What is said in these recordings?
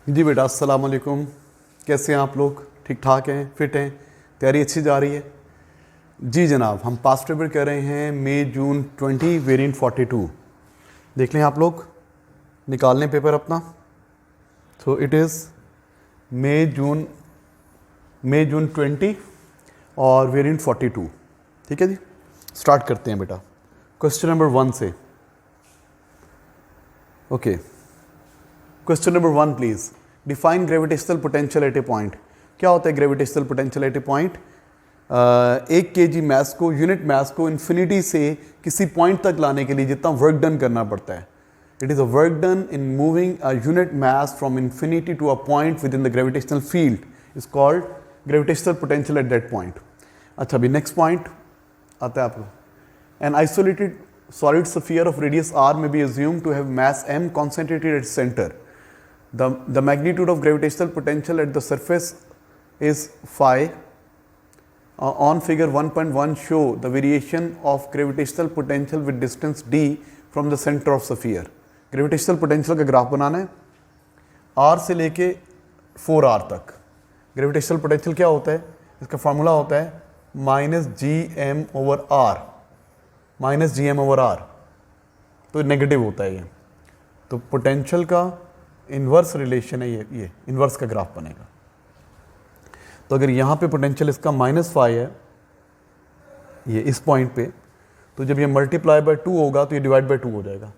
जी बेटा, अस्सलाम वालेकुम। कैसे हैं आप लोग? ठीक ठाक हैं, फिट हैं, तैयारी अच्छी जा रही है? जी जनाब, हम पास्ट पेपर कर रहे हैं मई जून 20 वेरिएंट 42। देख लें आप लोग, निकाल लें पेपर अपना। सो इट इज़ मई जून 20 और वेरिएंट 42। ठीक है जी, स्टार्ट करते हैं बेटा क्वेश्चन नंबर 1 से। Okay, question number 1 please. Define gravitational potential at a point. क्या होता है gravitational potential at a point? 1 kg mass को, यूनिट मैस को इन्फिनिटी से किसी पॉइंट तक लाने के लिए जितना वर्क डन करना पड़ता है, it is a work done in moving a unit mass from infinity to a point within the gravitational field is called gravitational potential at that point. अच्छा, अभी नेक्स्ट पॉइंट आता है आप लोग। An isolated solid sphere of radius r may be assumed to have mass m concentrated at center. The magnitude of gravitational potential at the surface is phi. On figure 1.1 show the variation of gravitational potential with distance d from the center of sphere. Gravitational potential का graph बनाना है r से लेके 4r तक। Gravitational potential क्या होता है? इसका formula होता है -gm/r, -gm/r, तो नेगेटिव होता है ये। तो पोटेंशियल का इन्वर्स रिलेशन है, ये इन्वर्स का ग्राफ बनेगा। तो अगर यहाँ पे पोटेंशियल इसका -5 है, ये इस पॉइंट पे, तो जब ये मल्टीप्लाई बाय 2 होगा तो ये डिवाइड बाय 2 हो जाएगा।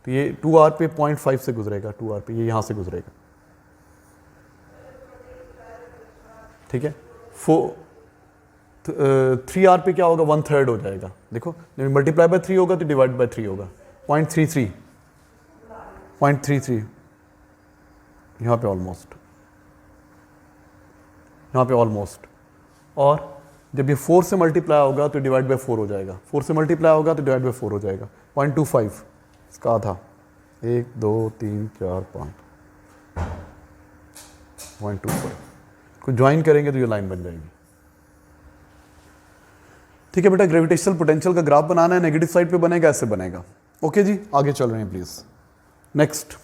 तो ये 2r पे 0.5 से गुजरेगा, 2r पे ये यहाँ से गुजरेगा। ठीक है, 3r पे क्या होगा? 1/3 हो जाएगा। देखो, जब मल्टीप्लाई बाय 3 होगा तो डिवाइड बाय 3 होगा। 0.33 यहाँ पे ऑलमोस्ट, यहाँ पे ऑलमोस्ट। और जब ये 4 से मल्टीप्लाई होगा तो डिवाइड बाय 4 हो जाएगा। 4 से मल्टीप्लाई होगा तो डिवाइड बाय 4 हो जाएगा। 0.25 इसका आधा, 1 2 3 4 5, 0.25 को ज्वाइन करेंगे तो ये लाइन बन जाएगी। ठीक है बेटा, ग्रेविटेशनल पोटेंशियल का ग्राफ बनाना है, नेगेटिव साइड पे बनेगा, ऐसे बनेगा। ओके जी, आगे चल रहे हैं please. Next,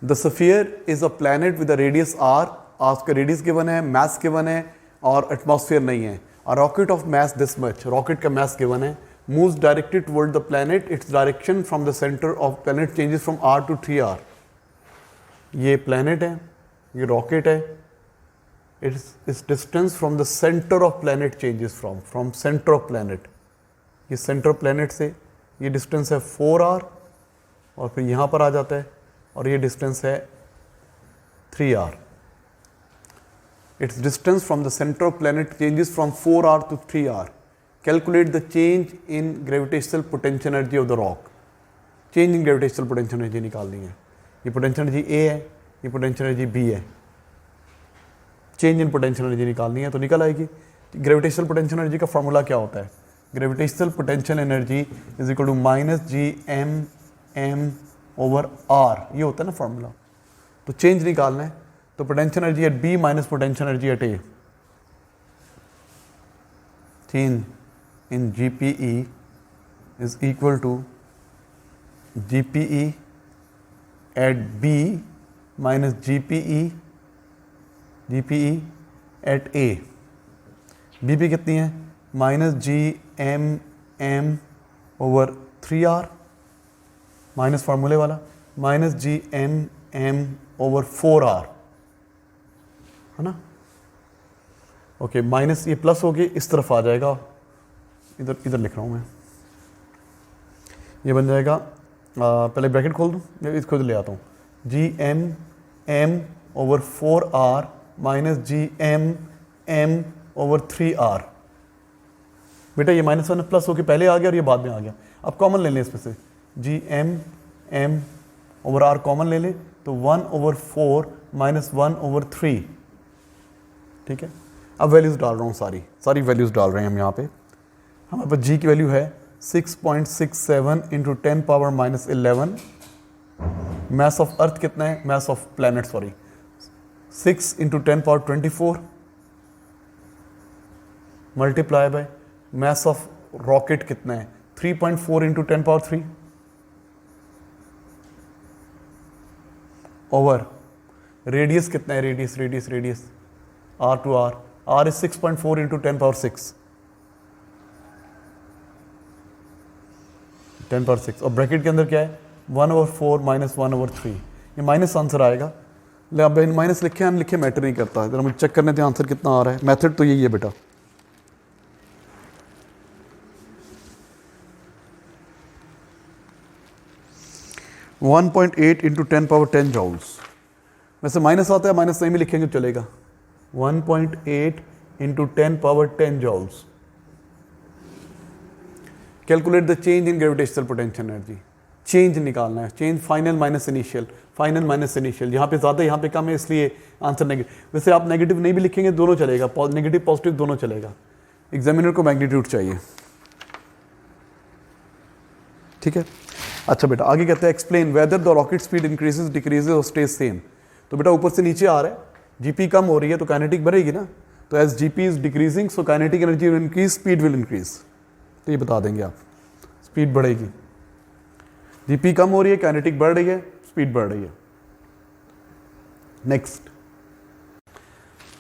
the sphere is a planet with a radius r। आज का रेडियस गिवन है, मास गिवन है और एटमॉस्फेयर नहीं है। A rocket of mass this much, rocket का मास गिवन है, moves directed toward the planet. Its direction from the centre of planet changes from r to 3r। ये planet है, ये रॉकेट है। its distance from the center of planet changes from center of planet। ये center of planet से ये distance है 4r और फिर यहाँ पर आ जाता है और ये distance है 3r। its distance from the center of planet changes from 4r to 3r। calculate the change in gravitational potential energy of the rock। change in gravitational potential energy निकालनी है। ये potential energy A है, ये potential energy B है। Change in potential energy निकालनी है तो निकल आएगी। ग्रेविटेशनल पोटेंशियल एनर्जी का फॉर्मूला क्या होता है? Gravitational potential energy is equal to -gm/r, ये होता है ना फॉर्मूला। तो चेंज निकालना है तो potential energy at B minus potential energy at A. Change in GPE is equal to GPE at B minus GPE at A. BP कितनी है? -gm/3r, माइनस फार्मूले वाला -gm/4r, है ना। ओके, माइनस ये प्लस हो गई, इस तरफ आ जाएगा, इधर लिख रहा हूँ मैं। ये बन जाएगा, पहले ब्रैकेट खोल दूँ, मैं इसको ले आता हूँ। gm/4r minus gm/3r। बेटा ये -1 प्लस होके पहले आ गया और ये बाद में आ गया। अब कॉमन ले लें इसमें से, gm/r कॉमन ले लें तो 1/4 माइनस 1/3। ठीक है, अब वैल्यूज डाल रहा हूँ, सारी वैल्यूज डाल रहे हैं हम यहाँ पे। हमारे पास g की वैल्यू है 6.67 × 10⁻⁻11। मास ऑफ अर्थ कितना है? Mass of planet 6 × 10⁻24 multiply by mass of rocket कितना है? 3.4 × 10⁻3। ओवर रेडियस कितना है, radius r to r is 6.4 into 10 power 6 और ब्रैकेट के अंदर क्या है 1/4 माइनस 1/3, ये माइनस आंसर आएगा। ले अब माइनस लिखे अनलिखे मैटर नहीं करता है, जरा मुझे चेक करने थे आंसर कितना आ रहा है। मेथड तो यही है बेटा, वन 1.8 इंटू 10 पावर 10 जॉल्स। वैसे माइनस आता है, माइनस नहीं भी लिखेंगे चलेगा। 1.8 into 10 power 10 joules. Calculate the change in gravitational potential energy, change निकालना है, change final minus initial, final minus initial, यहाँ पे ज़्यादा यहाँ पे कम है इसलिए आंसर नेगेटिव। वैसे आप नेगेटिव नहीं भी लिखेंगे दोनों चलेगा, नेगेटिव पॉजिटिव दोनों चलेगा। एग्जामिनर को मैग्नीट्यूड चाहिए, ठीक है। अच्छा बेटा आगे कहते हैं explain whether the rocket speed increases decreases और स्टेज सेम। तो बेटा ऊपर से नीचे आ रहा है, जीपी कम हो रही है तो काइनेटिक बढ़ेगी ना, तो as GP is decreasing so kinetic energy will increase, speed will increase. तो ये बता देंगे आप, स्पीड बढ़ेगी, जीपी कम हो रही है, काइनेटिक बढ़ रही है, स्पीड बढ़ रही है। नेक्स्ट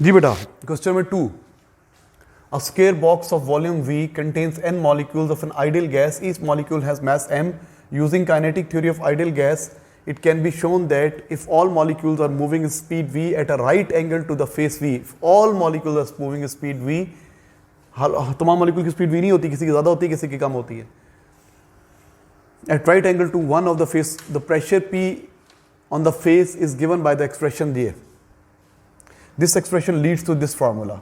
जी बेटा question number 2, a square box of volume V contains n molecules of an ideal gas. Each molecule has mass m. Using kinetic theory of ideal gas, it can be shown that if all molecules are moving at speed v at a right angle to the face v, if all molecules are moving at speed v, तमाम molecule की speed v नहीं होती, किसी की ज़्यादा होती है, किसी की कम होती है, at right angle to one of the face, the pressure P on the face is given by the expression here. This expression leads to this formula.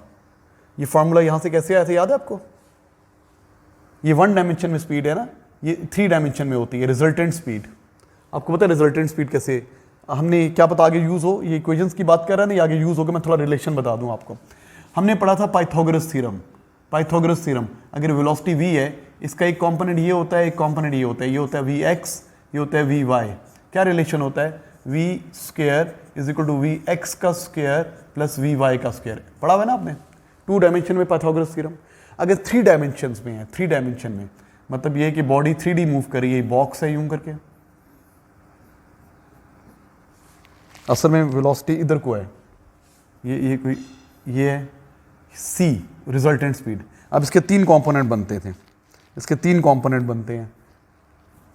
ये फार्मूला यहाँ से कैसे आया था याद है आपको? ये 1 डायमेंशन में स्पीड है ना, ये 3 डायमेंशन में होती है रिजल्टेंट स्पीड। आपको पता है रिजल्टेंट स्पीड कैसे, हमने क्या पता आगे यूज़ हो, ये इक्वेशंस की बात कर रहा है ना, ये आगे यूज़ होगा, मैं थोड़ा रिलेशन बता दूँ आपको। हमने पढ़ा था पाइथागोरस थ्योरम। अगर वेलोसिटी v है, इसका एक कॉम्पोनेंट ये होता है, एक कॉम्पोनेंट ये होता है, ये होता है vx, ये होता है vy। क्या रिलेशन होता है? v square is equal to vx का स्क्वायर प्लस vy का स्क्वायर। पढ़ा हुआ है ना आपने 2 डायमेंशन में पाइथागोरस थ्योरम। अगर 3 डायमेंशंस में है, 3 डायमेंशन में मतलब ये है कि बॉडी 3D मूव कर रही है, बॉक्स है यूं करके, असल में वेलोसिटी इधर को है, ये कोई ये है c रिजल्टेंट स्पीड। अब इसके 3 कंपोनेंट बनते थे, इसके 3 कंपोनेंट बनते हैं,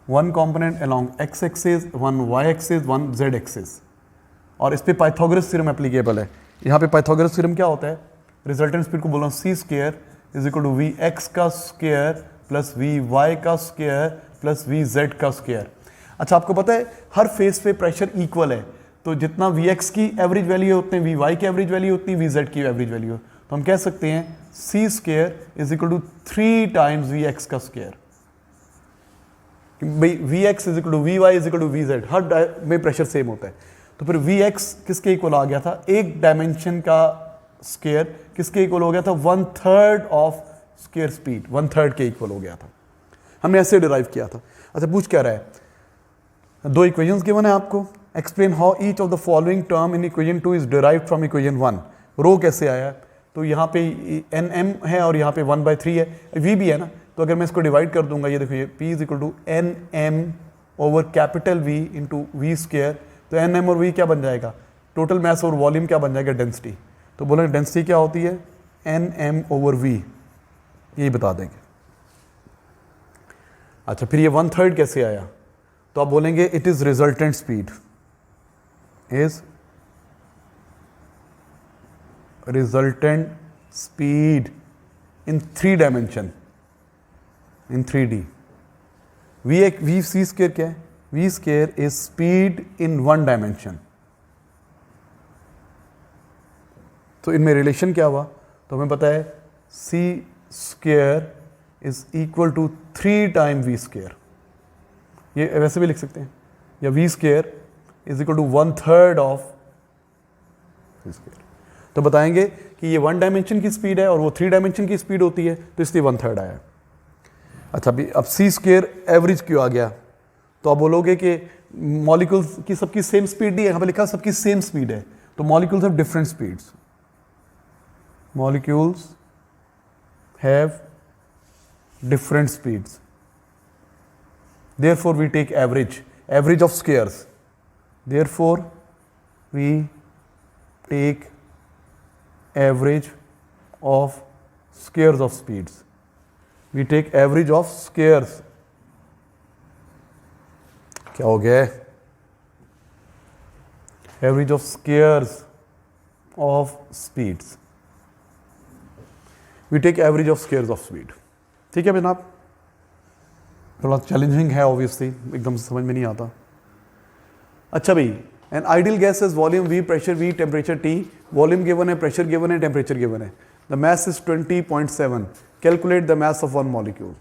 1 component along x axis, 1 y axis, 1 z axis, और इस पे पाइथागोरस थ्योरम एप्लीकेबल है। यहाँ पे पाइथागोरस थ्योरम क्या होता है? रिजल्टेंट स्पीड को बोल रहा हूँ c square is equal to vx का स्क्वायर प्लस vy का स्क्वायर प्लस vz का स्क्वायर। अच्छा आपको पता है हर फेस पे प्रेशर इक्वल है, तो जितना vx की एवरेज वैल्यू है उतने vy की एवरेज वैल्यू उतनी vz की एवरेज वैल्यू है, तो हम कह सकते हैं c square is equal to 3 times vx का स्क्वायर। भाई vx is equal to vy is equal to vz, हर में प्रेशर सेम होता है, तो फिर vx किसके इक्वल आ गया था? एक डायमेंशन का स्क्वायर किसके इक्वल हो गया था? 1/3 ऑफ स्क्वायर स्पीड, 1/3 के इक्वल हो गया था। हमने ऐसे डिराइव किया था। अच्छा पूछ क्या रहा है? 2 इक्वेशंस गिवन है आपको, explain how each of the following term in equation 2 is derived from equation 1। रो कैसे आया? तो यहाँ पे nm है और यहाँ पे 1/3 है, v भी है ना, तो अगर मैं इसको डिवाइड कर दूंगा, ये देखो ये p is equal to nm over capital V into V square, तो nm और v क्या बन जाएगा? टोटल मास और वॉल्यूम क्या बन जाएगा? डेंसिटी। तो बोलेंगे डेंसिटी क्या होती है? nm ओवर v, यही बता देंगे। अच्छा फिर ये 1/3 कैसे आया? तो आप बोलेंगे it is resultant speed, is resultant speed in 3 dimension, in 3D। v c square क्या है? v square is speed in 1 dimension. तो इनमें रिलेशन क्या हुआ? तो हमें पता है c square is equal to 3 time v square, ये वैसे भी लिख सकते हैं, या v square is equal to 1/3 of v square. तो बताएंगे कि ये 1 डायमेंशन की स्पीड है और वो 3 डायमेंशन की स्पीड होती है, तो इसलिए 1/3 आया। अच्छा अभी अब c स्क्वायर एवरेज क्यों आ गया? तो आप बोलोगे कि मॉलिक्यूल्स की सबकी सेम स्पीड नहीं है, यहाँ पे लिखा सबकी सेम स्पीड है, तो molecules have different speeds, molecules have different speeds, therefore we take average of squares, therefore we take average of squares of speeds. We take average of squares. क्या हो गया? Average of squares of speeds. We take average of squares of speed. ठीक है जनाब, थोड़ा challenging है obviously, एकदम से समझ में नहीं आता. अच्छा भाई, an ideal gas is volume V, pressure V, temperature T. Volume given है, प्रेशर गिवन है, टेम्परेचर गिवन है. The mass is 20.7. Calculate the mass of one molecule.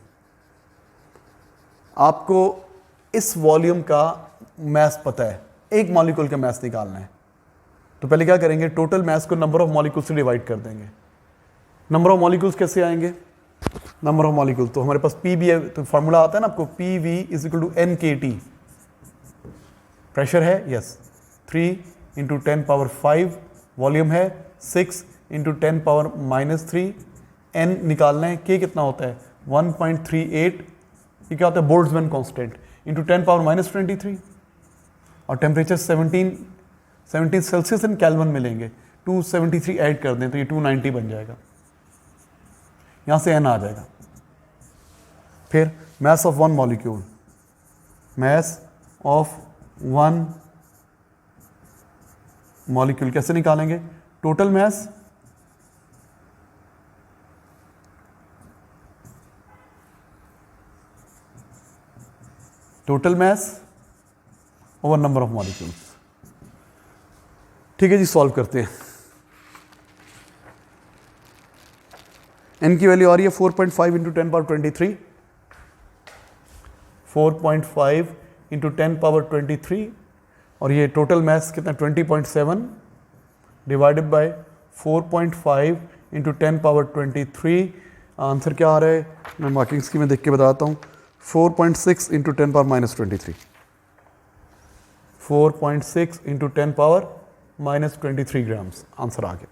आपको इस वॉल्यूम का मास पता है, एक मॉलिक्यूल का मास निकालना है. तो पहले क्या करेंगे, टोटल मास को नंबर ऑफ मॉलिक्यूल से डिवाइड कर देंगे. नंबर ऑफ मॉलिक्यूल्स कैसे आएंगे? नंबर ऑफ मॉलिक्यूल तो हमारे पास पी भी है, तो फॉर्मूला आता है ना आपको, P V is equal to N K T. Pressure है, यस, 3 इंटू 10 पावर 5. वॉल्यूम है 6 इंटू 10 पावर -3. एन निकालना है, के कितना होता है 1.38. ये क्या होता है, बोल्ट्जमैन कांस्टेंट, इंटू 10 पावर -23. और टेम्परेचर 17 सेल्सियस इन केल्विन मिलेंगे. 273 ऐड कर दें तो ये 290 बन जाएगा. यहाँ से एन आ जाएगा. फिर mass of one molecule, mass of one molecule कैसे निकालेंगे? Total mass over number of molecules. ठीक है जी, सॉल्व करते हैं. एन की वैल्यू आ रही है 4.5 इंटू 10 पावर 23. 4.5 into 10 power 23. और ये टोटल मास कितना, 20.7 divided by 4.5 into 10 power 23. Answer क्या आ रहा है, मैं मार्किंग स्कीम में देख के बताता हूँ. 4.6 into 10 power -23. 4.6 into 10 power -23 grams answer आ गया.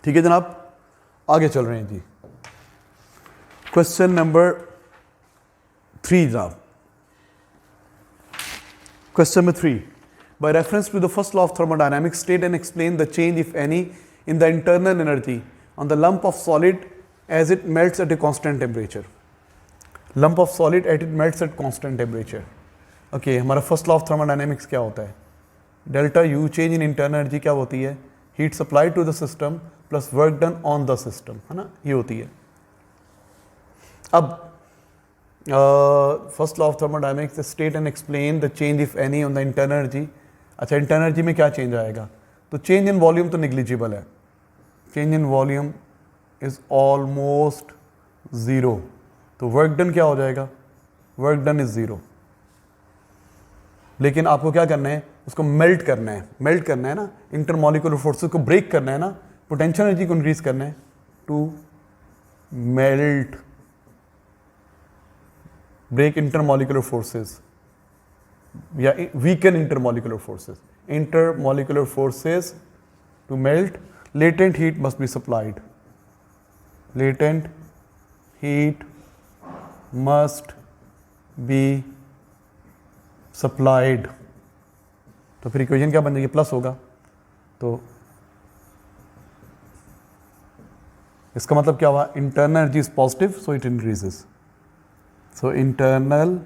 ठीक है जनाब, आगे चल रहे हैं जी. क्वेश्चन नंबर 3 जनाब. Question number 3. By reference to the first law of thermodynamics, state and explain the change, if any, in the internal energy on the lump of solid as it melts at a constant temperature. Lump of solid as it melts at constant temperature. Okay, हमारा first law of thermodynamics क्या होता है? Delta U, change in internal energy क्या होती है? Heat supply to the system plus work done on the system, है ना, ये होती है. अब first law of thermodynamics, state and explain the change if any on the internal energy. अच्छा, इंटरनल एनर्जी में क्या चेंज आएगा? तो चेंज इन वॉल्यूम तो निग्लिजिबल है. Change in volume is almost zero. तो वर्क डन क्या हो जाएगा? Work done is zero. लेकिन आपको क्या करना है, उसको मेल्ट करना है. मेल्ट करना है ना, इंटरमॉलिक्यूलर फोर्सेस को ब्रेक करना है ना, पोटेंशियल एनर्जी को इंक्रीज करना है. To melt, break intermolecular forces या weaken intermolecular forces. Intermolecular forces to melt, latent heat must be supplied. Latent heat must be supplied. तो फिर इक्वेशन क्या बन जाएगी? प्लस होगा. तो इसका मतलब क्या हुआ? Internal energy is positive, so it increases. So internal,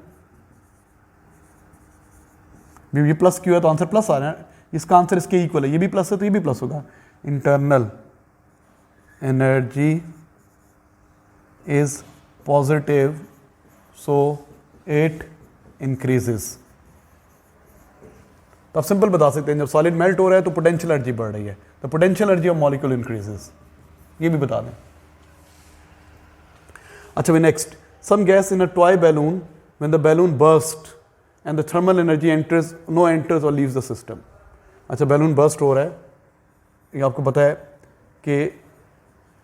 ये प्लस क्यों है? तो आंसर प्लस आ रहा है. इसका आंसर इसके इक्वल है. ये भी प्लस है तो ये भी प्लस होगा. Internal energy is positive, so it increases. तो आप सिंपल बता सकते हैं, जब सॉलिड मेल्ट हो रहा है तो पोटेंशियल एनर्जी बढ़ रही है, तो potential energy of molecule increases. ये भी बता दें. अच्छा भाई, next. Some gas in a toy balloon, when the balloon burst and the thermal energy enters और लीव्स द सिस्टम. अच्छा, बैलून बर्स्ट हो रहा है, ये आपको पता है कि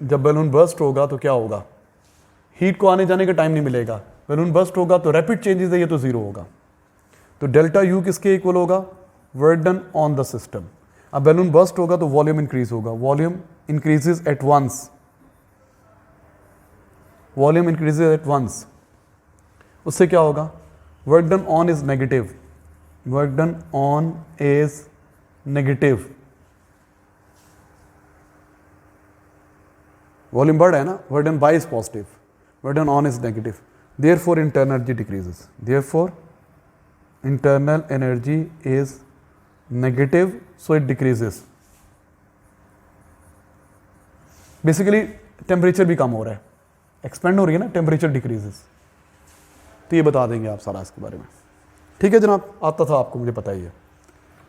जब बैलून बर्स्ट होगा तो क्या होगा? हीट को आने जाने का टाइम नहीं मिलेगा. बैलून बर्स्ट होगा तो रैपिड चेंजेस है, ये तो जीरो होगा. तो डेल्टा यू किसके इक्वल होगा? Work done on the system. अब बैलून बर्स्ट होगा तो वॉल्यूम इंक्रीज होगा. Volume increases at once. Volume increases at once. उससे क्या होगा? Work done on is negative. Work done on is negative, volume बढ़ है ना, work done by is positive, work done on is negative, therefore internal energy decreases, therefore internal energy is negative, so it decreases. Basically temperature भी कम हो रहा है, expand हो रही है ना, टेम्परेचर डिक्रीजेस। तो ये बता देंगे आप सारा इसके बारे में। ठीक है जनाब, आता था आपको, मुझे पता ही है।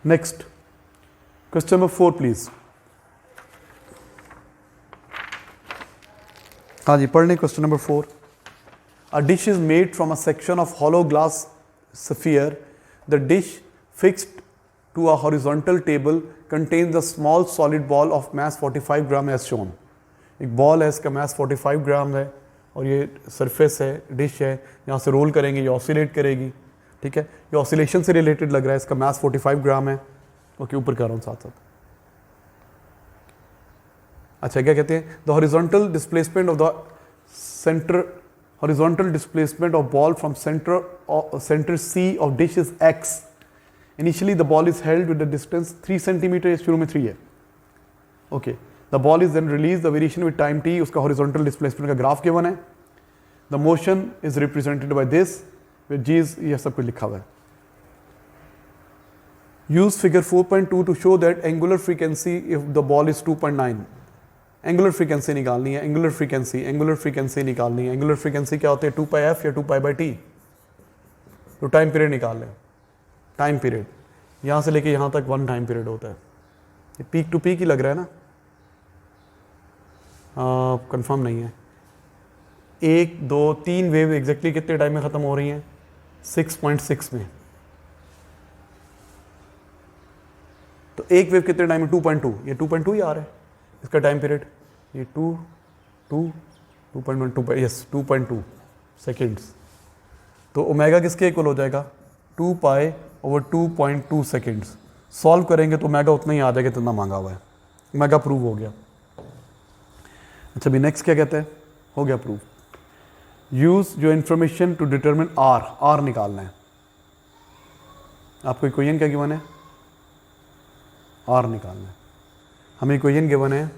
Next question number 4 please. हाँ जी, पढ़ लें question number 4। A dish is made from a section of hollow glass sphere. The dish fixed to a horizontal table contains a small solid ball of mass 45 gram as shown. एक ball है, इसका मास 45 ग्राम है और ये surface है, dish है, यहाँ से रोल करेंगे ये ऑसिलेट करेगी। ठीक है, ये ऑसिलेशन से रिलेटेड लग रहा है, इसका मास 45 ग्राम है। ओके, ऊपर कर रहा हूँ साथ साथ। अच्छा, क्या कहते हैं? The horizontal displacement of the centre, horizontal displacement of ball from center C of dish is x. Initially the ball is held with the distance 3 centimeter, शुरू में 3 है। Okay, the ball is then released, the variation with time t, उसका horizontal displacement का graph given है। The motion is represented by this, with g is, ये सब कुछ लिखा हुआ है। Use figure 4.2 to show that angular frequency if the ball is 2.9. Angular frequency निकालनी है, एंगुलर फ्रीक्वेंसी निकालनी है। एंगुलर फ्रीक्वेंसी क्या होती है? 2πf या 2π/t। तो टाइम पीरियड निकाल लें। टाइम पीरियड यहाँ से लेके यहाँ तक 1 टाइम पीरियड होता है। ये पीक टू पीक ही लग रहा है ना, कंफर्म नहीं है। 1 2 3 वेव एग्जैक्टली कितने टाइम में ख़त्म हो रही हैं? 6.6 में। तो एक वेव कितने टाइम में? 2.2, ये 2.2 ही आ रहा है इसका टाइम पीरियड। ये 2.1 यस 2.2 सेकेंड्स। तो ओमेगा किसके इक्वल हो जाएगा? 2π/2.2 सेकेंड्स। सॉल्व करेंगे तो ओमेगा उतना ही आ जाएगा जितना मांगा हुआ है। ओमेगा प्रूव हो गया। अच्छा, अभी नेक्स्ट क्या कहते हैं? हो गया प्रूव। यूज जो इन्फॉर्मेशन टू डिटरमिन आर निकालना है। आपको इक्वेशन क्या गिवन है? आर निकालना है। हमें इक्वेशन गिवन है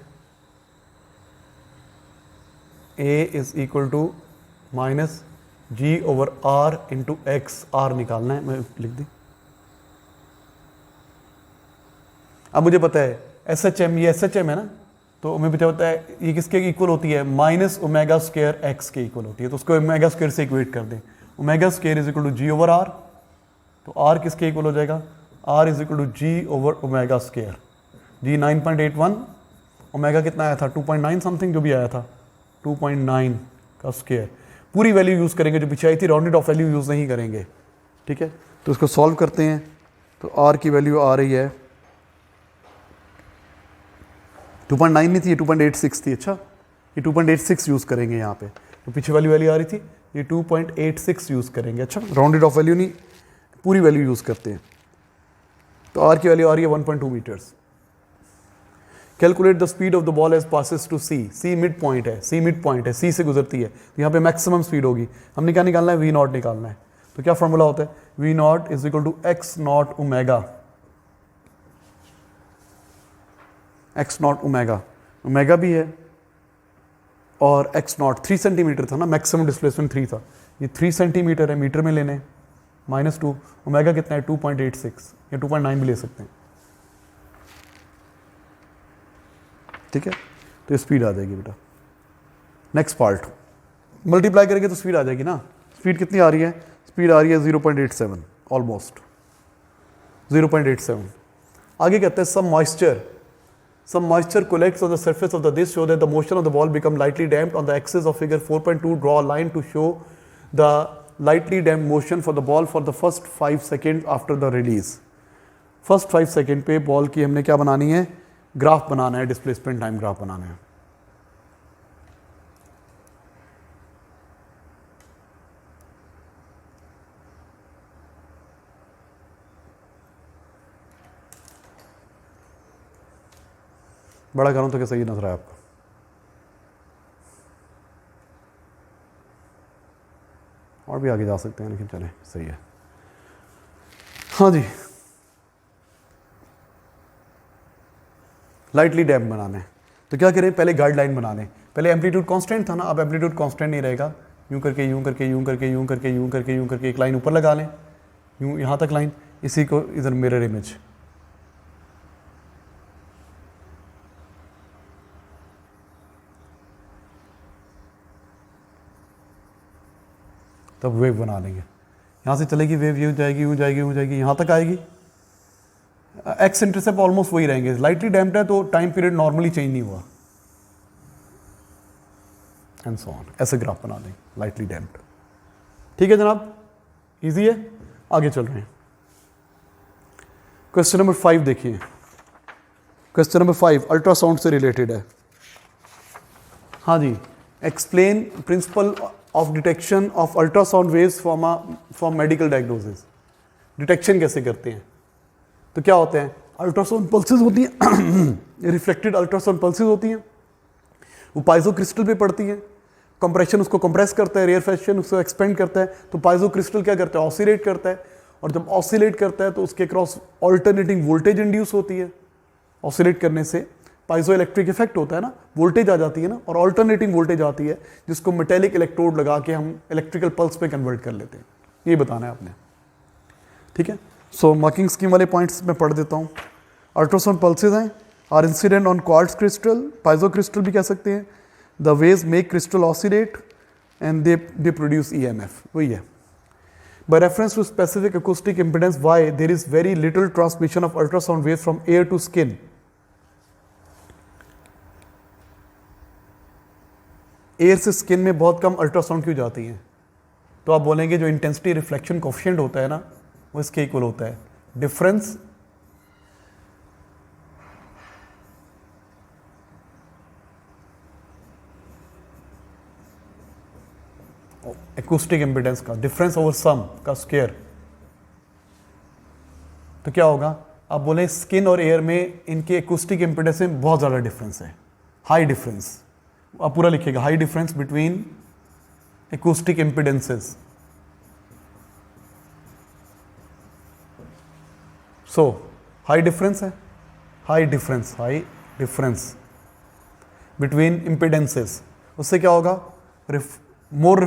A is equal to -g/r into x. R निकालना है, मैं लिख दी। अब मुझे पता है SHM, ये SHM है ना, तो मुझे पता है ये किसके इक्वल होती है? -ω² x के इक्वल होती है। तो उसको ω² से इक्वेट कर दें। ω² इज इक्वल टू g/r। तो r किसके इक्वल हो जाएगा? r is equal to g/ω²। Ji 9.81, omega कितना आया था? 2.9 समथिंग, जो भी आया था 2.9 का स्क्वायर। पूरी वैल्यू यूज़ करेंगे जो पीछे आई थी, राउंडेड ऑफ वैल्यू यूज़ नहीं करेंगे। ठीक है, तो इसको सॉल्व करते हैं। तो आर की वैल्यू आ रही है 2.9 नहीं थी, ये 2.86 थी। अच्छा, ये 2.86 यूज़ करेंगे यहाँ पे। तो पीछे वैल्यू आ रही थी, ये 2.86 यूज़ करेंगे। अच्छा, राउंडेड ऑफ वैल्यू नहीं, पूरी वैल्यू यूज़ करते हैं। तो आर की वैल्यू आ रही है 1.2 metres. Calculate the speed of the ball as passes to C. C mid point है, सी से गुजरती है, तो यहाँ पे मैक्सिमम स्पीड होगी। हमने क्या निकालना है? V0 निकालना है। तो क्या फॉर्मूला होता है? V0 is equal to x0 omega. x0 omega, omega भी है और x0 3 सेंटीमीटर था ना, मैक्सिमम डिस्प्लेसमेंट 3 था। ये 3 सेंटीमीटर है, मीटर में लेने -2। ओमेगा कितना है? 2.86 या 2.9 भी ले सकते हैं। ठीक है, तो ये स्पीड आ जाएगी बेटा। नेक्स्ट पार्ट, मल्टीप्लाई करेंगे तो स्पीड आ जाएगी ना। स्पीड कितनी आ रही है? स्पीड आ रही है 0.87, ऑलमोस्ट 0.87। आगे कहते हैं सम moisture collects on the surface of the dish so that the motion of the ball become lightly damped on the axis of figure 4.2. Draw a line to show the lightly damped motion for the ball for the first 5 seconds after the release. First 5 second पे ball की हमने क्या बनानी है? Graph बनाना है, displacement time graph बनाना है। बड़ा करूं तो क्या सही नजर आया आपको? और भी आगे जा सकते हैं, लेकिन चलें, सही है। हाँ जी, लाइटली डैम्प बनाना है तो क्या करें, पहले गाइडलाइन बना लें। पहले एम्पलीट्यूड कांस्टेंट था ना, अब एम्पलीट्यूड कांस्टेंट नहीं रहेगा, यूं करके यूं करके यूं करके यूं करके यूं करके यूं करके एक लाइन ऊपर लगा लें, यूं यहाँ तक लाइन, इसी को इधर मिरर इमेज। तब वेव बना लेंगे, यहाँ से चलेगी वेव, यूँ जाएगी यूँ जाएगी यूँ जाएगी, यहाँ तक आएगी। एक्स इंटरसेप्ट ऑलमोस्ट वही रहेंगे, लाइटली डैम्प्ड है तो टाइम पीरियड नॉर्मली चेंज नहीं हुआ, एंड सो ऑन, ऐसे ग्राफ बना देंगे लाइटली डैम्प्ड। ठीक है जनाब, इजी है, आगे चल रहे हैं। क्वेश्चन नंबर 5 देखिए, क्वेश्चन नंबर 5 अल्ट्रासाउंड से रिलेटेड है। हाँ जी, explain principle of detection of ultrasound waves from medical diagnosis. Detection कैसे करते हैं, तो क्या होते हैं, अल्ट्रासाउंड पल्सेस होती हैं रिफ्लेक्टेड अल्ट्रासाउंड पल्सेस होती हैं, वो पाइजो क्रिस्टल पे पड़ती हैं, कंप्रेशन उसको कंप्रेस करता है, रेयरफेक्शन उसको एक्सपेंड करता है, तो पाइजो क्रिस्टल क्या करता है, ऑसिलेट करता है, और जब ऑसिलेट करता है तो उसके क्रॉस ऑल्टरनेटिंग वोल्टेज इंड्यूस होती है। ऑसिलेट करने से पाइजो इलेक्ट्रिक इफेक्ट होता है ना, वोल्टेज आ जाती है ना, और ऑल्टरनेटिंग वोल्टेज आती है जिसको मेटेलिक इलेक्ट्रोड लगा के हम इलेक्ट्रिकल पल्स पे कन्वर्ट कर लेते हैं। ये बताना है आपने, ठीक है। सो मार्किंग स्कीम वाले पॉइंट्स मैं पढ़ देता हूँ। अल्ट्रासाउंड पल्सेज हैं, are incident on quartz crystal, piezo crystal भी कह सकते हैं। The waves make crystal oscillate and they produce EMF, वही है। By reference to specific acoustic impedance, why there is very little transmission of ultrasound waves from air to skin? Air से skin में बहुत कम ultrasound क्यों जाती हैं, तो आप बोलेंगे जो इंटेंसिटी रिफ्लेक्शन कोफिशिएंट होता है ना, वो इसके इक्वल होता है डिफरेंस एक्यूस्टिक इम्पिडेंस का, डिफरेंस ओवर सम का स्क्वायर। तो क्या होगा, आप बोले स्किन और एयर में इनके एक्यूस्टिक इम्पिडेंस में बहुत ज़्यादा डिफरेंस है, हाई डिफरेंस, आप पूरा लिखिएगा, high difference between acoustic impedances. So high difference है, हाई डिफरेंस बिटवीन इम्पिडेंसेस, उससे क्या होगा, मोर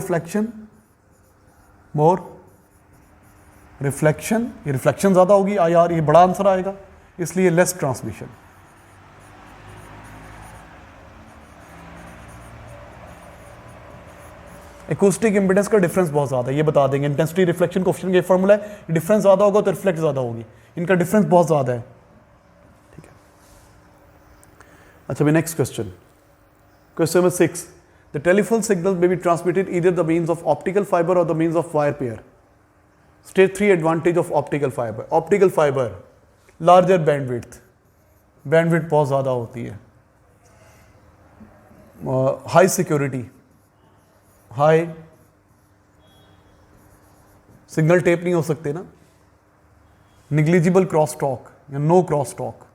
रिफ्लेक्शन, ये रिफ्लेक्शन ज़्यादा होगी यार, ये बड़ा आंसर आएगा, इसलिए लेस ट्रांसमिशन। एक्यूस्टिक इम्पिडेंस का डिफरेंस बहुत ज़्यादा है, ये बता देंगे, इंटेंसिटी रिफ्लेक्शन कोफिशिएंट का फॉर्मूला है, डिफरेंस ज़्यादा होगा तो रिफ्लेक्ट ज़्यादा होगी, इनका डिफरेंस बहुत ज़्यादा है, ठीक है। अच्छा भाई, next question, question number 6, the telephone signal may be transmitted either the means of optical fibre और the means of wire pair. State 3 advantage of optical fibre. Optical fibre larger bandwidth बहुत ज़्यादा होती है, high security, high signal tap नहीं हो सकते ना, negligible cross talk या नो क्रॉस टॉक,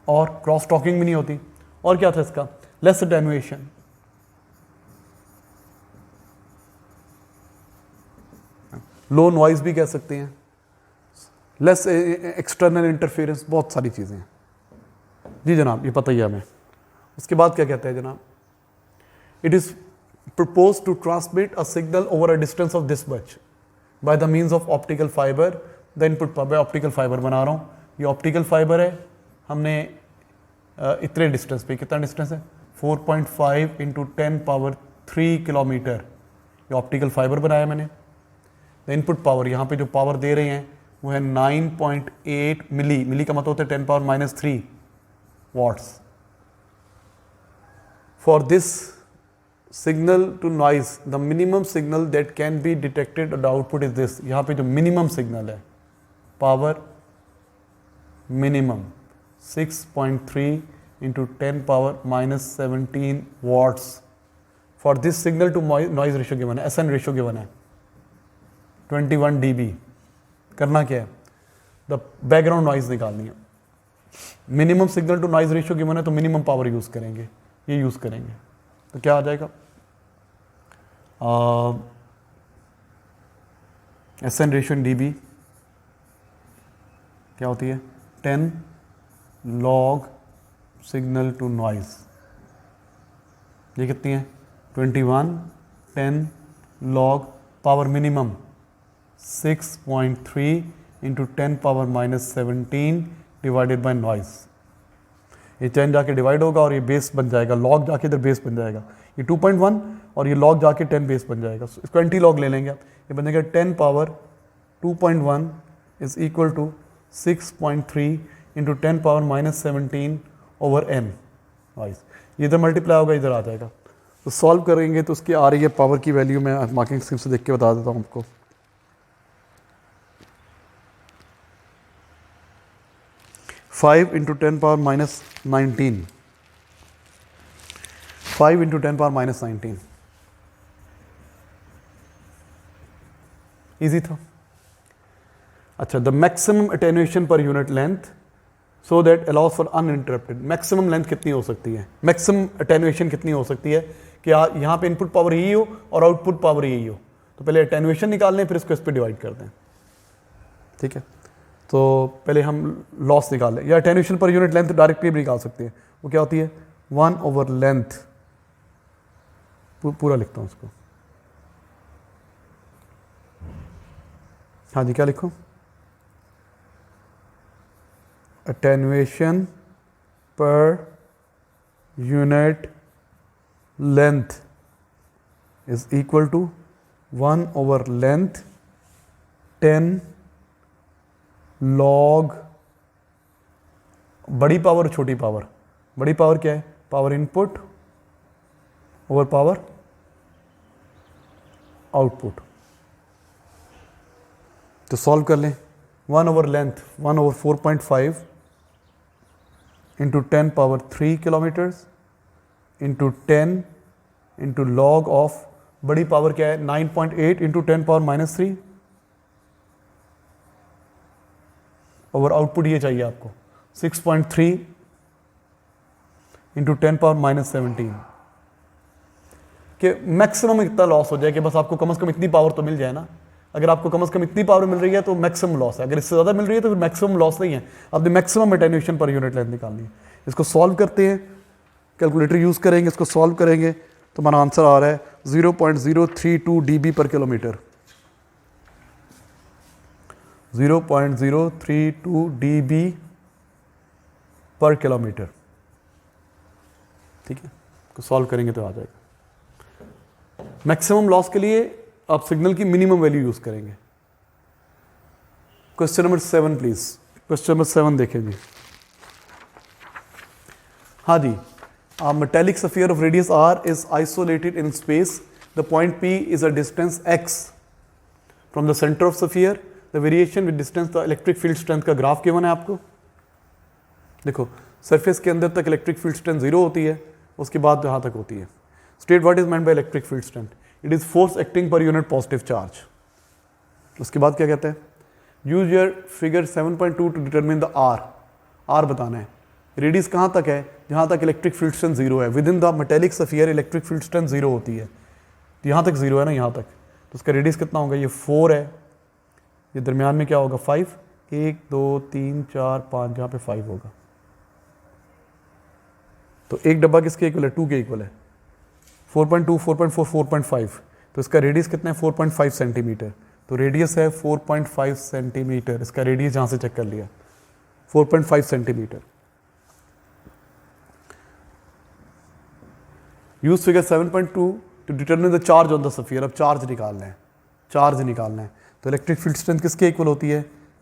और क्रॉस टॉकिंग भी नहीं होती, और क्या था इसका, लेस अटेन्युएशन, लो नॉइज भी कह सकते हैं, लेस एक्सटर्नल इंटरफेरेंस, बहुत सारी चीज़ें हैं जी जनाब, ये पता ही है हमें। उसके बाद क्या कहते हैं जनाब, it is propose to transmit a signal over a distance of this much by the means of optical fibre, the input by optical fibre बना रहा हूँ, ये ऑप्टिकल फाइबर है, हमने इतने डिस्टेंस पे, कितना डिस्टेंस है 4.5 × 10⁻³ किलोमीटर, ये ऑप्टिकल फाइबर बनाया मैंने। द इनपुट पावर, यहाँ पे जो पावर दे रहे हैं वो है 9.8 मिली का मतलब होता है 10⁻³ watts. For this signal to noise the minimum signal that can be detected the output is this, यहाँ पे जो मिनिमम सिग्नल है, power minimum 6.3 × 10⁻17 watts. For this signal to noise ratio given है, SN रेशियो गिवन है 21 dB। करना क्या है, the background noise निकालनी है, minimum signal to noise ratio given है तो मिनिमम पावर यूज करेंगे, ये यूज करेंगे, तो क्या आ जाएगा SN रेशियो इन dB क्या होती है 10 log सिग्नल टू नॉइज। ये कितनी है 21 10 log power minimum 6.3 into 10 power -17 divided by noise. ये 10 जाके डिवाइड होगा और ये बेस बन जाएगा, लॉग जाके इधर बेस बन जाएगा। ये 2.1 और ये लॉग जाके 10 बेस बन जाएगा। इसको एंटी लॉग ले लेंगे आप, ये बन जाएगा 10 power 2.1 is equal to 6.3 into 10 power -17 over n noise. ये इधर मल्टीप्लाई होगा, इधर आ जाएगा। तो सॉल्व करेंगे तो उसकी आ रही है पावर की वैल्यू, मैं मार्किंग स्कीम से देख के बता देता हूँ आपको। 5 into 10 power -19, 5 into 10 power -19, easy था। अच्छा, the maximum attenuation per unit length so that allows for uninterrupted. Maximum length कितनी हो सकती है, मैक्सिमम अटेन्यूएशन कितनी हो सकती है कि यहाँ पे इनपुट पावर यही हो और आउटपुट पावर यही हो। तो पहले अटेन्यूएशन निकाल लें, फिर इसको इस पर डिवाइड कर दें। ठीक है, तो पहले हम लॉस निकाल लें, या attenuation per unit length directly भी निकाल सकते हैं। वो क्या होती है 1 ओवर लेंथ, पूरा लिखता हूँ उसको। हाँ जी, क्या लिखूँ, attenuation per unit length is equal to 1 over length 10 log बड़ी पावर और छोटी पावर। बड़ी पावर क्या है, power input over power output. तो सॉल्व कर लें, 1 over length 1 over 4.5 into 10 power 3 kilometres into 10 into log of बड़ी पावर क्या है 9.8 इंटू 10 पावर -3 ओवर आउटपुट ये चाहिए आपको 6.3 इंटू 10 पावर -17 कि मैक्सिमम इतना लॉस हो जाए कि बस आपको कम से कम इतनी पावर तो मिल जाए ना। अगर आपको कम से कम इतनी पावर मिल रही है तो मैक्सिमम लॉस है, अगर इससे ज़्यादा मिल रही है तो फिर मैक्सिमम लॉस नहीं है। आपने maximum attenuation per unit length निकालनी है। इसको सॉल्व करते हैं, कैलकुलेटर यूज़ करेंगे, इसको सॉल्व करेंगे तो हमारा आंसर आ रहा है 0.032 dB पर किलोमीटर, 0.032 dB पर किलोमीटर। ठीक है, इसको सॉल्व करेंगे तो आ जाएगा। मैक्सिमम लॉस के लिए आप सिग्नल की मिनिमम वैल्यू यूज करेंगे। Question number 7 please, question number 7 देखें जी। हाँ जी, a metallic sphere of radius r is isolated in space. The point P is a distance x from the center of sphere. The variation with distance, the electric field strength का graph given है आपको। देखो, surface के अंदर तक electric field strength 0 होती है, उसके बाद यहाँ तक होती है। State what is meant by electric field strength, it is force acting per unit positive charge. उसके बाद क्या कहते हैं, use your figure 7.2 to determine the R बताना है। रेडियस कहाँ तक है, जहाँ तक इलेक्ट्रिक फील्ड स्ट्रेंथ 0 है। With in the metallic sphere electric field strength 0 होती है, तो यहाँ तक 0 है ना, यहाँ तक, तो उसका रेडियस कितना होगा, ये 4 है, ये दरमियान में क्या होगा 5, 1 2 3 4 5, जहाँ पे 5 होगा। तो एक डब्बा किसके इक्वल है, 2 के इक्वल है। 4.2 4.4 4.5, तो इसका रेडियस कितना है 4.5 सेंटीमीटर। तो रेडियस है 4.5 सेंटीमीटर, इसका रेडियस जहाँ से चेक कर लिया 4.5 centimetre. Use figure 7.2 to determine the charge on the sphere. अब चार्ज निकालना है, चार्ज निकालना है। तो इलेक्ट्रिक फील्ड स्ट्रेंथ किसके इक्वल होती है,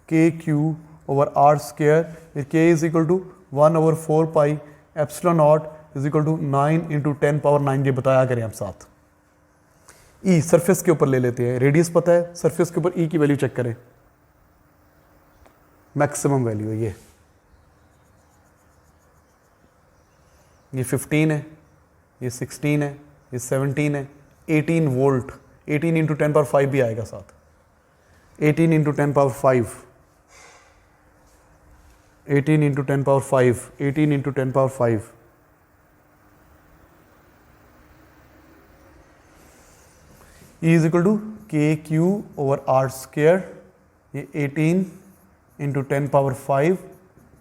k q over r square. K is equal to 1 over 4 pi epsilon nought is equal to 9 into 10 power 9। ये बताया करें आप साथ। ई सरफेस के ऊपर ले लेते हैं, रेडियस पता है, सरफेस के ऊपर ई की वैल्यू चेक करें, मैक्सिमम वैल्यू है ये 15 है, ये 16 है, ये 17 है, 18 वोल्ट। 18 इंटू 10 पावर 5 भी आएगा साथ, 18 into 10 power 5, 18 into 10 power 5, 18 into 10 power 5। E is equal to के क्यू ओवर आर स्क्वायर, ये 18 इंटू 10 पावर 5,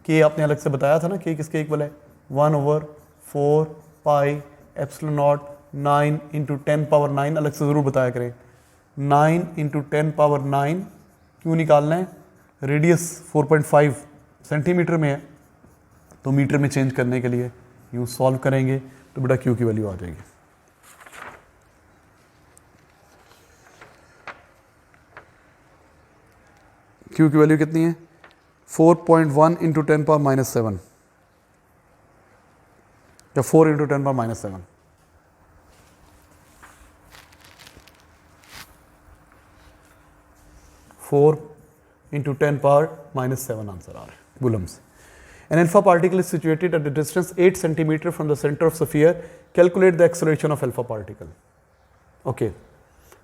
के आपने अलग से बताया था ना, के किसके इक्वल है 1/4 पाई एप्सिलॉन नॉट 9 इंटू 10 पावर 9, अलग से ज़रूर बताया करें। 9 इंटू 10 पावर 9 क्यों निकालना है, रेडियस 4.5 सेंटीमीटर में है, तो मीटर में चेंज करने के लिए यूँ सॉल्व करेंगे तो बेटा क्यू की वैल्यू आ जाएगी। क्यू की वैल्यू कितनी है 4.1 इंटू 10 पावर -7 या 4 into 10 power -7। Four into 10 power -7 answer आ रहा है coulombs. An alpha particle is situated at a distance 8 centimeter from the center of sphere. Calculate the acceleration of alpha particle. Okay,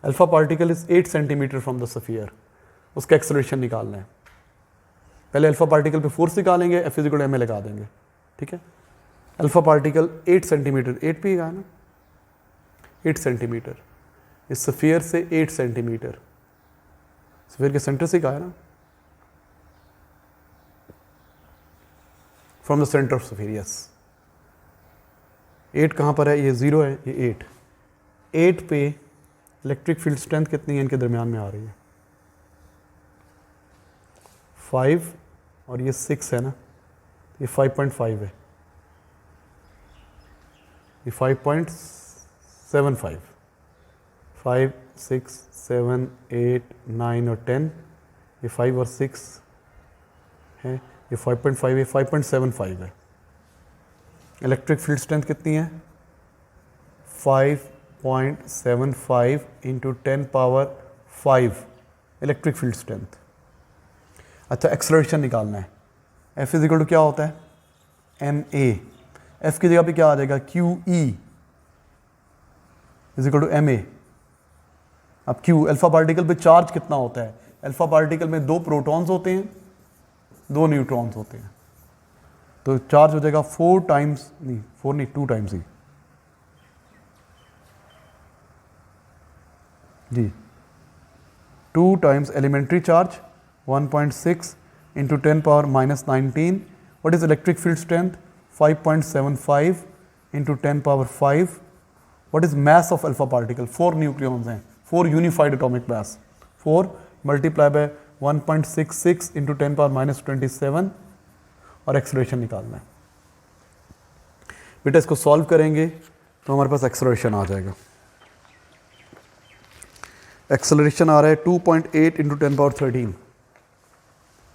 alpha particle is 8 centimeter from the sphere. उसका acceleration निकालना है। पहले alpha particle पे force निकालेंगे, F = ma लगा देंगे, ठीक है। alpha particle 8 centimeter, 8 पे ही है ना, 8 centimeter, इस sphere से 8 centimeter, sphere के center से कहा है ना, from the centre of sphere, yes. 8 कहाँ पर है, ये 0 है, ये 8। 8 पे इलेक्ट्रिक फील्ड स्ट्रेंथ कितनी है इनके दरमियान में आ रही है 5, और ये 6 है ना, ये 5.5 है, ये 5.75, 5, 6, 7, 8, 9 और 10, ये 5 और 6 है, ये 5.5 है, 5.75 है। इलेक्ट्रिक फील्ड स्ट्रेंथ कितनी है 5.75 into 10 power 5 electric field strength. अच्छा, एक्सेलरेशन निकालना है। F = क्या होता है ma, F की जगह पे क्या आ जाएगा QE = ma। अब Q अल्फा पार्टिकल पे चार्ज कितना होता है, अल्फा पार्टिकल में 2 प्रोटॉन्स होते हैं, 2 न्यूट्रॉन्स होते हैं, तो चार्ज हो जाएगा 4 टाइम्स, नहीं 4 नहीं 2 टाइम्स ही जी, 2 times elementary charge 1.6 into 10 power -19। What is electric field strength 5.75 into 10 power 5। What is mass of alpha particle, 4 nucleons हैं, 4 unified atomic mass, 4 multiply by 1.66 into 10 power -27, और एक्सेलरेशन निकालना है। बेटा इसको सॉल्व करेंगे तो हमारे पास एक्सेलरेशन आ जाएगा। एक्सेलरेशन आ रहा है 2.8 into 10 power 13,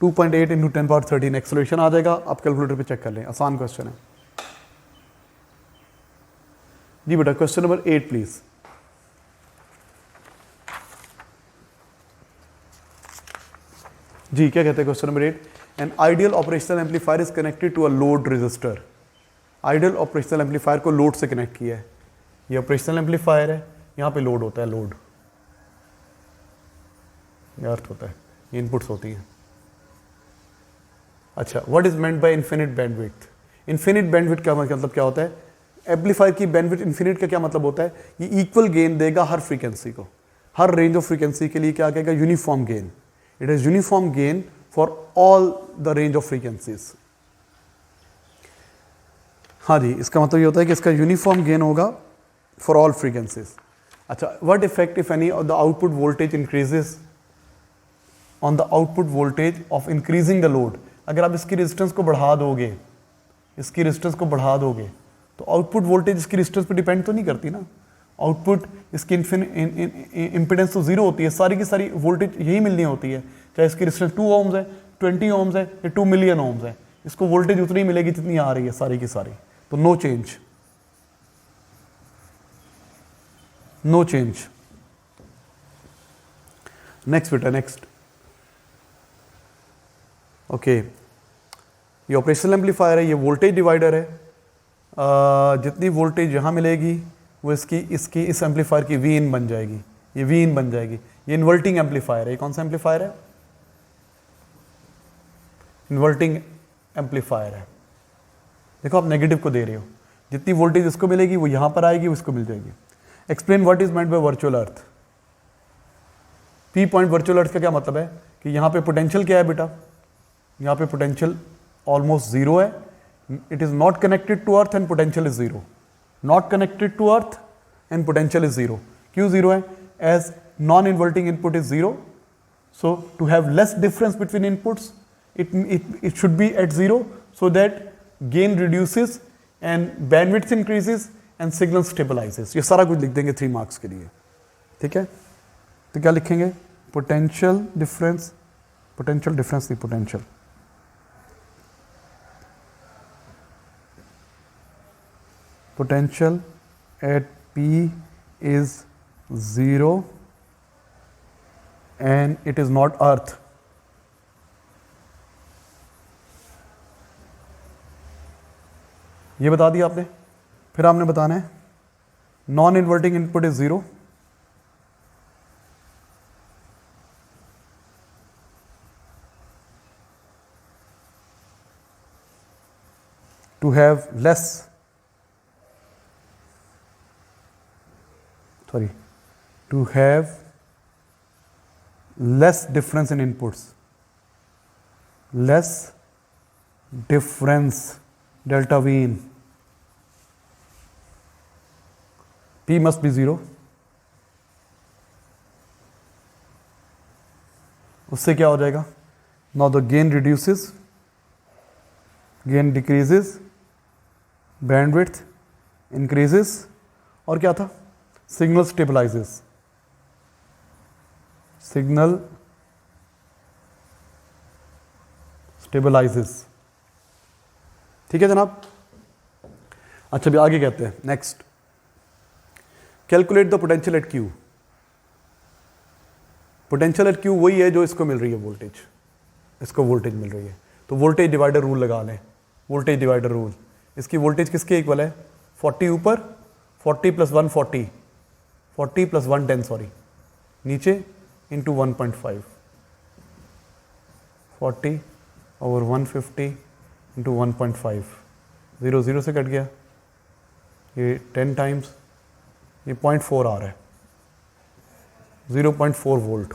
2.8 into 10 power 13 acceleration आ जाएगा। आप कैलकुलेटर पे चेक कर लें, आसान क्वेश्चन है जी। बेटा क्वेश्चन नंबर 8 प्लीज। जी क्या कहते हैं question number 8, an ideal operational amplifier is connected to a load resistor. Ideal operational amplifier को लोड से कनेक्ट किया है, ये ऑपरेशनल एम्पलीफायर है, यहाँ पे लोड होता है, लोड ये अर्थ होता है, ये इनपुट्स होती हैं। अच्छा, what is meant bye infinite bandwidth. Infinite bandwidth का मतलब क्या होता है, एम्पलीफायर की बैंडविड्थ इन्फिनिट का क्या मतलब होता है, ये इक्वल गेन देगा हर फ्रीक्वेंसी को, हर रेंज ऑफ फ्रीक्वेंसी के लिए क्या कहेगा, uniform gain. It is uniform gain for all the range of frequencies. हाँ जी, इसका मतलब ये होता है कि इसका यूनिफॉर्म गेन होगा फॉर ऑल फ्रीक्वेंसीज। अच्छा, what effect if any of the output voltage increases on the output voltage of increasing the load. अगर आप इसकी रेजिस्टेंस को बढ़ा दोगे, इसकी रेजिस्टेंस को बढ़ा दोगे तो आउटपुट वोल्टेज इसकी रेजिस्टेंस पर डिपेंड तो नहीं करती ना, आउटपुट इसकी इम्पिडेंस तो जीरो होती है, सारी की सारी वोल्टेज यही मिलनी होती है, चाहे इसकी रेजिस्टेंस 2 ohms है, 20 ohms है या 2 million ohms है, इसको वोल्टेज उतनी मिलेगी जितनी आ रही है सारी की सारी, तो no change, no change. Next बेटा, नेक्स्ट। ओके, ये ऑपरेशनल एम्पलीफायर है, ये वोल्टेज डिवाइडर है, जितनी वोल्टेज यहाँ मिलेगी वो इसकी इस एम्पलीफायर की वी इन बन जाएगी, ये वी इन बन जाएगी। ये इन्वर्टिंग एम्पलीफायर है, ये कौन सा एम्पलीफायर है, इन्वर्टिंग एम्पलीफायर है। देखो आप नेगेटिव को दे रहे हो, जितनी वोल्टेज इसको मिलेगी वो यहाँ पर आएगी, वो इसको मिल जाएगी। Explain what is meant by virtual earth. P point virtual earth का क्या मतलब है कि यहाँ पे पोटेंशियल क्या है बेटा, यहाँ पे पोटेंशियल ऑलमोस्ट जीरो है, it is not connected to earth and potential is zero, not connected to earth and potential is zero. क्यों जीरो है? As non inverting input is zero, so to have less difference between inputs it should be at zero so that gain reduces and bandwidth increases and signal stabilizes. ये सारा कुछ लिख देंगे 3 marks के लिए, ठीक है. तो क्या लिखेंगे? पोटेंशियल डिफरेंस नहीं, potential at P is 0 and it is not earth. ये बता दिया आपने. फिर आपने बताना है non inverting input is 0, to have less difference in inputs, less difference delta V in P must be 0. उससे क्या हो जाएगा? Now the gain reduces, gain decreases, bandwidth increases, और क्या था? Signal stabilizes. Signal stabilizes. ठीक है जनाब. अच्छा, भी आगे कहते हैं next. Calculate the potential at Q. Potential at Q वही है जो इसको मिल रही है वोल्टेज, इसको वोल्टेज मिल रही है. तो वोल्टेज डिवाइडर रूल लगा लें. वोल्टेज डिवाइडर रूल, इसकी वोल्टेज किसके इक्वल है? 40 ऊपर, 40 + 1 40, 40 + 1 10 सॉरी, नीचे इंटू 1.5, 40 ओवर 150 इंटू 1.5, 0 0 से कट गया, ये 10 टाइम्स, ये 0.4 आ रहा है, 0.4 वोल्ट,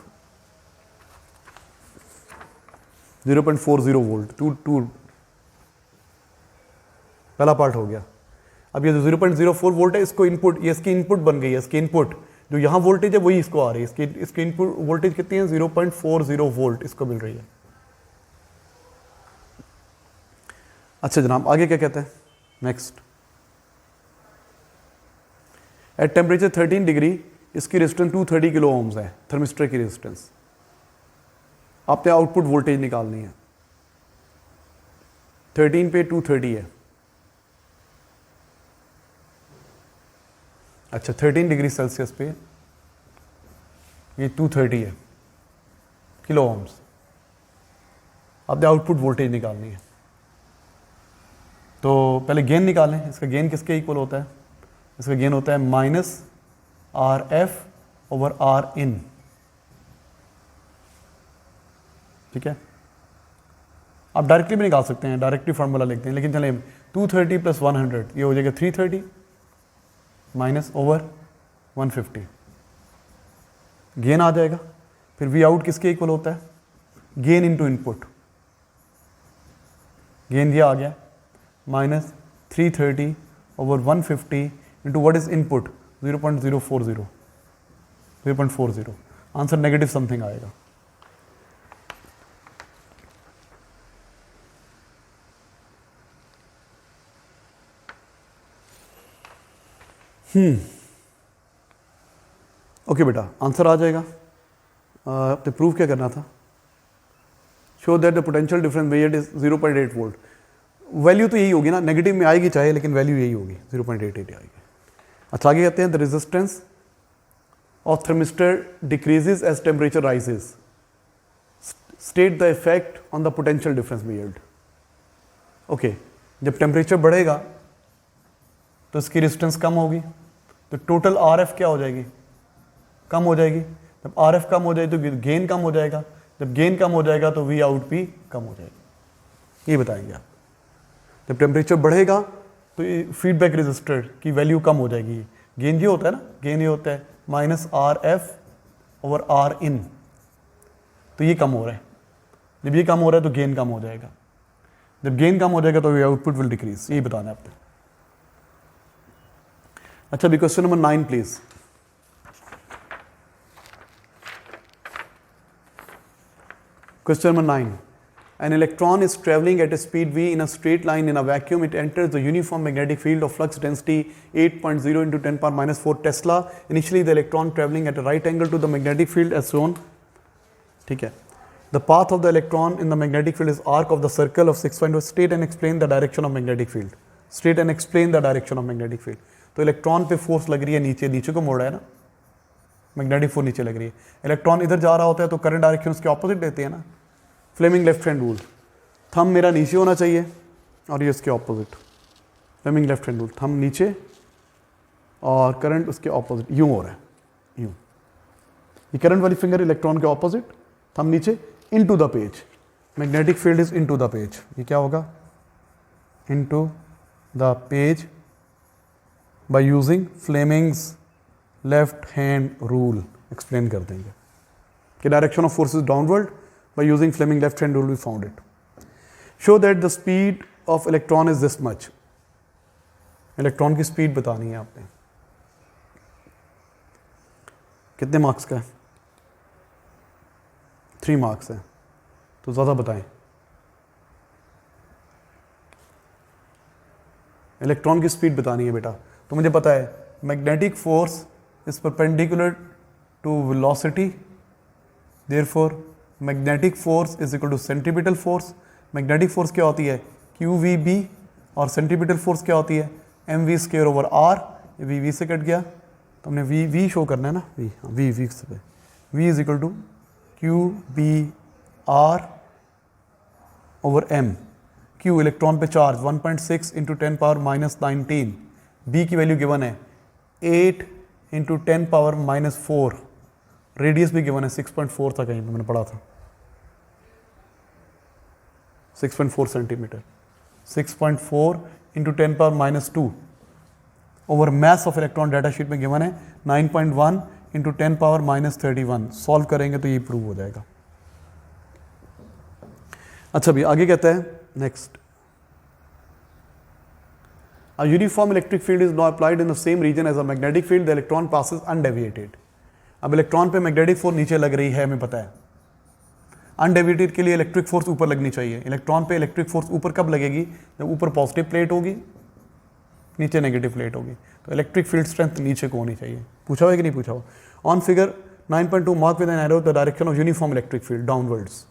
0.40 वोल्ट. टू पहला पार्ट हो गया. अब ये जो 0.04 वोल्ट है, इसको इनपुट, ये इसकी इनपुट बन गई है. इसकी इनपुट जो यहाँ वोल्टेज है वही इसको आ रही है. इसकी इनपुट वोल्टेज कितनी है? 0.40 वोल्ट इसको मिल रही है. अच्छा जनाब, आगे क्या कहते हैं नेक्स्ट. एट टेम्परेचर 13 डिग्री इसकी रेजिस्टेंस 230 किलो ओम्स है, थर्मिस्टर की रेजिस्टेंस. आपने आउटपुट वोल्टेज निकालनी है. 13 पे 230 है. अच्छा, 13 डिग्री सेल्सियस पे ये 230 है किलो ओम्स. आपने आउटपुट वोल्टेज निकालनी है. तो पहले गेन निकालें. इसका गेन किसके इक्वल होता है? इसका गेन होता है -RF/RIN. ठीक है, आप डायरेक्टली भी निकाल सकते हैं, डायरेक्टली फार्मूला लिखते हैं, लेकिन चले 230 + 100 ये हो जाएगा 330 -/150. गेन आ जाएगा. फिर वी आउट किसके इक्वल होता है? Gain into input. गेन ये आ गया -330 over 150 into what is input? 0.040. Answer negative something आएगा. ओके बेटा, आंसर आ जाएगा. आपने प्रूव क्या करना था? Show that the potential difference measured is 0.8 volt. Value तो यही होगी ना, नेगेटिव में आएगी चाहे, लेकिन वैल्यू यही होगी, 0.88 आएगी. अच्छा, आगे कहते हैं the resistance of thermistor decreases as temperature rises. State the effect on the potential difference measured. Okay, जब टेम्परेचर बढ़ेगा तो इसकी रेजिस्टेंस कम होगी, तो टोटल RF क्या हो जाएगी? कम हो जाएगी. जब RF कम हो जाए तो गेन कम हो जाएगा. जब गेन कम हो जाएगा तो V आउट भी कम हो जाएगी. ये बताएंगे आप. जब टेम्परेचर बढ़ेगा तो फीडबैक रेजिस्टर की वैल्यू कम हो जाएगी. गेन ये होता है ना, गेन ये होता है -RF/RIN. तो ये कम हो रहा है, जब ये कम हो रहा है तो गेन कम हो जाएगा, जब गेन कम हो जाएगा तो आउटपुट विल डिक्रीज, यही बताना है आपको। अच्छा भी question number 9 please. Question number 9. An electron is traveling at a speed v in a straight line in a vacuum. It enters the uniform magnetic field of flux density 8.0 into 10 power minus 4 Tesla. Initially, the electron traveling at a right angle to the magnetic field as shown. ठीक है. The path of the electron in the magnetic field is arc of the circle of 6.0. State and explain the direction of magnetic field. State and explain the direction of magnetic field. तो electron पे force लग रही है नीचे को मोड़ रहा है ना, मैग्नेटिक फोर्स नीचे लग रही है, इलेक्ट्रॉन इधर जा रहा होता है तो करंट डायरेक्शन उसके ऑपोजिट देती है ना, Fleming left hand rule, thumb मेरा नीचे होना चाहिए और ये उसके opposite, Fleming left hand rule, thumb नीचे और करंट उसके ऑपोजिट, यूं हो रहा है, यूं, ये करंट वाली फिंगर इलेक्ट्रॉन के ऑपोजिट, थंब नीचे, into the page, magnetic field is into the page, ये क्या होगा, into the page by using Fleming's left hand rule, explain कर देंगे कि direction of force is downward by using Fleming left hand rule we found it. Show that the speed of electron is this much. Electron की speed बतानी है आपने, कितने marks का है, 3 मार्क्स है, तो ज़्यादा बताएं। इलेक्ट्रॉन की स्पीड बतानी है बेटा, तो मुझे पता है magnetic force is perpendicular to velocity, therefore magnetic force is equal to centripetal force. Magnetic force क्या होती है, क्यू वी बी, और सेंट्रीपिटल फोर्स क्या होती है, M V square over R, V V से कट गया तो हमने वी वी शो करना है ना, वी वी वी से, V is equal to Q B R over M. Q electron पे charge 1.6 into 10 power minus 19, B की वैल्यू गिवन है 8 इंटू 10 पावर माइनस 4, रेडियस भी गिवन है 6.4 था, कहीं पे मैंने पढ़ा था 6.4 centimetre, 6.4 into 10 power minus 2 over mass of electron data sheet में गिवन है 9.1 इंटू 10 पावर माइनस 31। सॉल्व करेंगे तो ये प्रूव हो जाएगा। अच्छा भी आगे कहता है next, A uniform electric field is now applied in the same region as a magnetic field. The electron passes undeviated. अब इलेक्ट्रॉन पे मैग्नेटिक फोर्स नीचे लग रही है, हमें पता है। अनडेविएटेड के लिए इलेक्ट्रिक फोर्स ऊपर लगनी चाहिए। इलेक्ट्रॉन पे इलेक्ट्रिक फोर्स ऊपर कब लगेगी, जब ऊपर पॉजिटिव प्लेट होगी, नीचे नेगेटिव प्लेट होगी। तो इलेक्ट्रिक फील्ड स्ट्रेंथ नीचे को होनी चाहिए। पूछा हुआ कि नहीं पूछा हुआ? On figure 9.2 mark with an arrow the direction of uniform electric field downwards.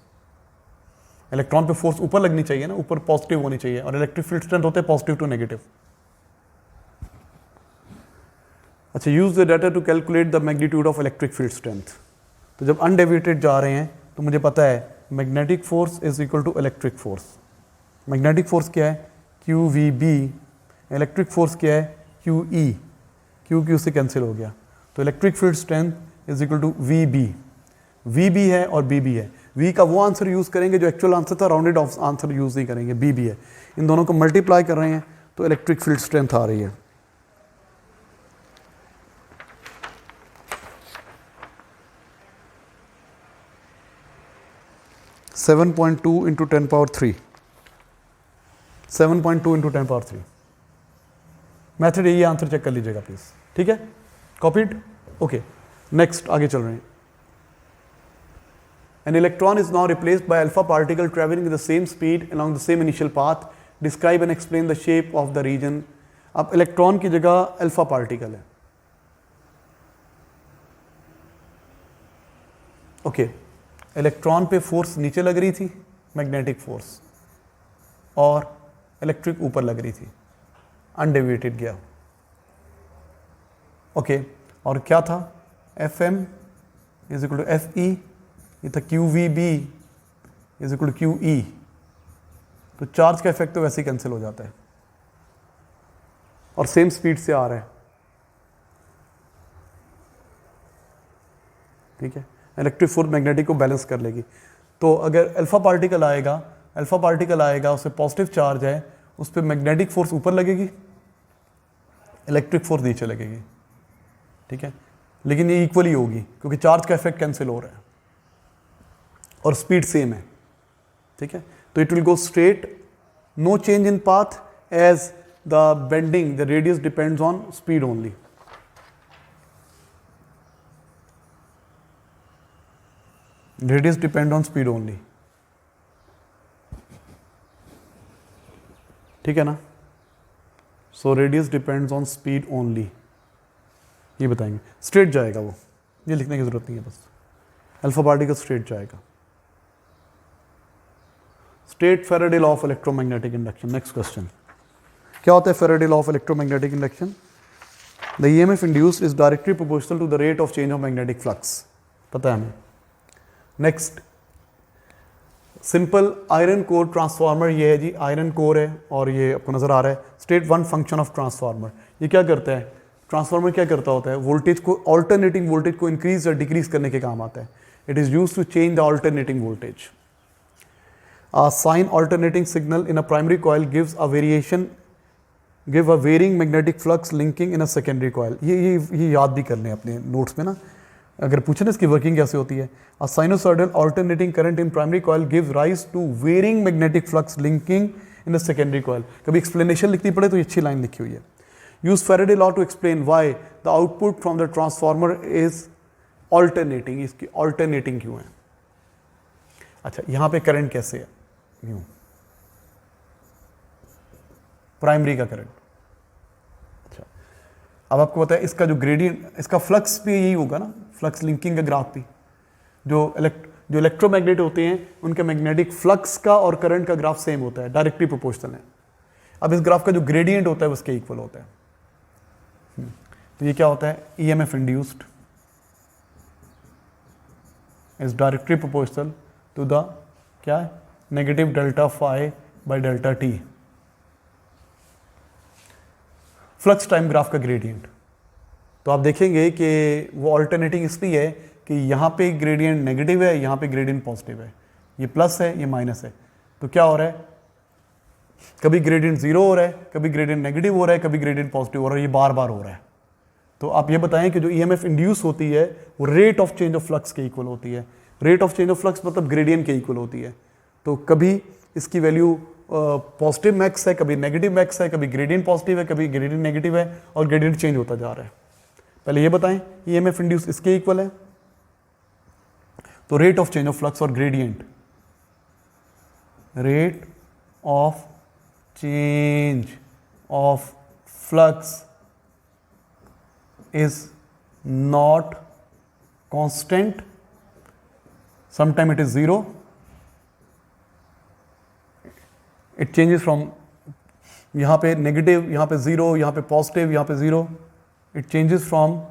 Electron पे फोर्स ऊपर लगनी चाहिए ना, ऊपर पॉजिटिव होनी चाहिए, और इलेक्ट्रिक फील्ड स्ट्रेंथ होते हैं पॉजिटिव टू नेगेटिव। अच्छा, use the data to calculate the magnitude of electric field strength. तो जब अनडेविएटेड जा रहे हैं तो मुझे पता है magnetic force is equal to electric force. Magnetic force क्या है, Q V B, electric force क्या है, क्यू ई, क्यू क्यू से कैंसिल हो गया, तो electric field strength is equal to V B. V B है और बी बी है, वी का वो आंसर यूज़ करेंगे जो एक्चुअल आंसर था, राउंडेड ऑफ आंसर यूज़ नहीं करेंगे, बी बी है। इन दोनों को मल्टीप्लाई कर रहे हैं तो इलेक्ट्रिक फील्ड स्ट्रेंथ आ रही है। Seven 7.2 into 10 power 3, 7.2 into 10 power 3 method, ये आंसर चेक कर लीजिएगा प्लीज, ठीक है? कॉपीड? ओके, नेक्स्ट आगे चल रहे हैं। An electron is now replaced by alpha particle traveling with the same speed along the same initial path. Describe and explain the shape of the region. अब electron की जगह alpha particle है। Okay, electron पे force नीचे लग रही थी, magnetic force, और इलेक्ट्रिक ऊपर लग रही थी, अनडेविएटेड गया। ओके, और क्या था, F M is equal to F E, ये था Q V B is equal to Q E. तो चार्ज का इफेक्ट तो वैसे ही कैंसिल हो जाता है, और सेम स्पीड से आ रहा है, ठीक है? इलेक्ट्रिक फोर्स मैग्नेटिक को बैलेंस कर लेगी। तो अगर अल्फा पार्टिकल आएगा, उस पर पॉजिटिव चार्ज है, उस पर मैग्नेटिक फोर्स ऊपर लगेगी, इलेक्ट्रिक फोर्स नीचे लगेगी, ठीक है? लेकिन ये इक्वली होगी क्योंकि चार्ज का इफेक्ट कैंसिल हो रहा है। और स्पीड सेम है, ठीक है, तो it will go straight, no change in path as the bending, the radius depends on speed only. Radius depend on speed only, ठीक है ना। So radius depends on speed only, ये बताएंगे। स्ट्रेट जाएगा वो, ये लिखने की जरूरत नहीं है, बस अल्फा पार्टिकल स्ट्रेट जाएगा। State Faraday law of electromagnetic induction. Next question, क्या होता है Faraday law of electromagnetic induction? The EMF induced is directly proportional to the rate of change of magnetic flux, पता है हमें। Next, simple iron core transformer, ये है जी iron core है और ये आपको नजर आ रहा है। State one function of transformer, ये क्या करता है? ट्रांसफार्मर क्या करता होता है? वोल्टेज को, ऑल्टरनेटिंग वोल्टेज को इंक्रीज या डिक्रीज करने के काम आता है। It is used to change the alternating voltage. A sine alternating signal in a primary coil gives a varying magnetic flux linking in a secondary coil। ये याद भी कर लें अपने नोट्स में ना, अगर पूछे ना इसकी वर्किंग कैसे होती है। A sinusoidal alternating current in primary coil gives rise to varying magnetic flux linking in the secondary coil। कभी एक्सप्लेनेशन लिखनी पड़े तो ये अच्छी लाइन लिखी हुई है। Use Faraday law to explain why the output from the transformer is alternating। इसकी alternating क्यों है? अच्छा, यहाँ पे करंट कैसे है? यूं, प्राइमरी का करंट। अच्छा, अब आपको पता है इसका जो ग्रेडियंट, इसका फ्लक्स भी यही होगा ना, फ्लक्स लिंकिंग का ग्राफ भी। जो इलेक्ट्रोमैग्नेट होते हैं उनके मैग्नेटिक फ्लक्स का और करंट का ग्राफ सेम होता है, डायरेक्टली प्रोपोर्शनल है। अब इस ग्राफ का जो ग्रेडियंट होता है उसके इक्वल होता है। तो ये क्या होता है? EMF induced is directly proportional to the क्या है? Negative delta phi by delta T, flux time graph का ग्रेडियंट। तो आप देखेंगे कि वो ऑल्टरनेटिंग इसलिए है कि यहाँ पे ग्रेडियंट नेगेटिव है, यहाँ पे ग्रेडियंट पॉजिटिव है, ये प्लस है, ये माइनस है। तो क्या हो रहा है? कभी ग्रेडियंट जीरो हो रहा है, कभी ग्रेडियंट नेगेटिव हो रहा है, कभी ग्रेडियंट पॉजिटिव हो रहा है, ये बार बार हो रहा है। तो आप ये बताएं कि जो ईएमएफ इंड्यूस होती है वो rate of change of flux के इक्वल होती है। Rate of change of flux मतलब ग्रेडियंट के इक्वल होती है। तो कभी इसकी वैल्यू पॉजिटिव मैक्स है, कभी नेगेटिव मैक्स है, कभी ग्रेडियंट पॉजिटिव है, कभी ग्रेडियंट नेगेटिव है, और ग्रेडियंट चेंज होता जा रहा है। पहले ये बताएं ईएमएफ इंड्यूस इसके इक्वल है, तो rate of change of flux और gradient, rate of change of flux is not constant, sometime it is zero, it changes from यहाँ पे नेगेटिव, यहाँ पे ज़ीरो, यहाँ पे पॉजिटिव, यहाँ पे zero, it changes from,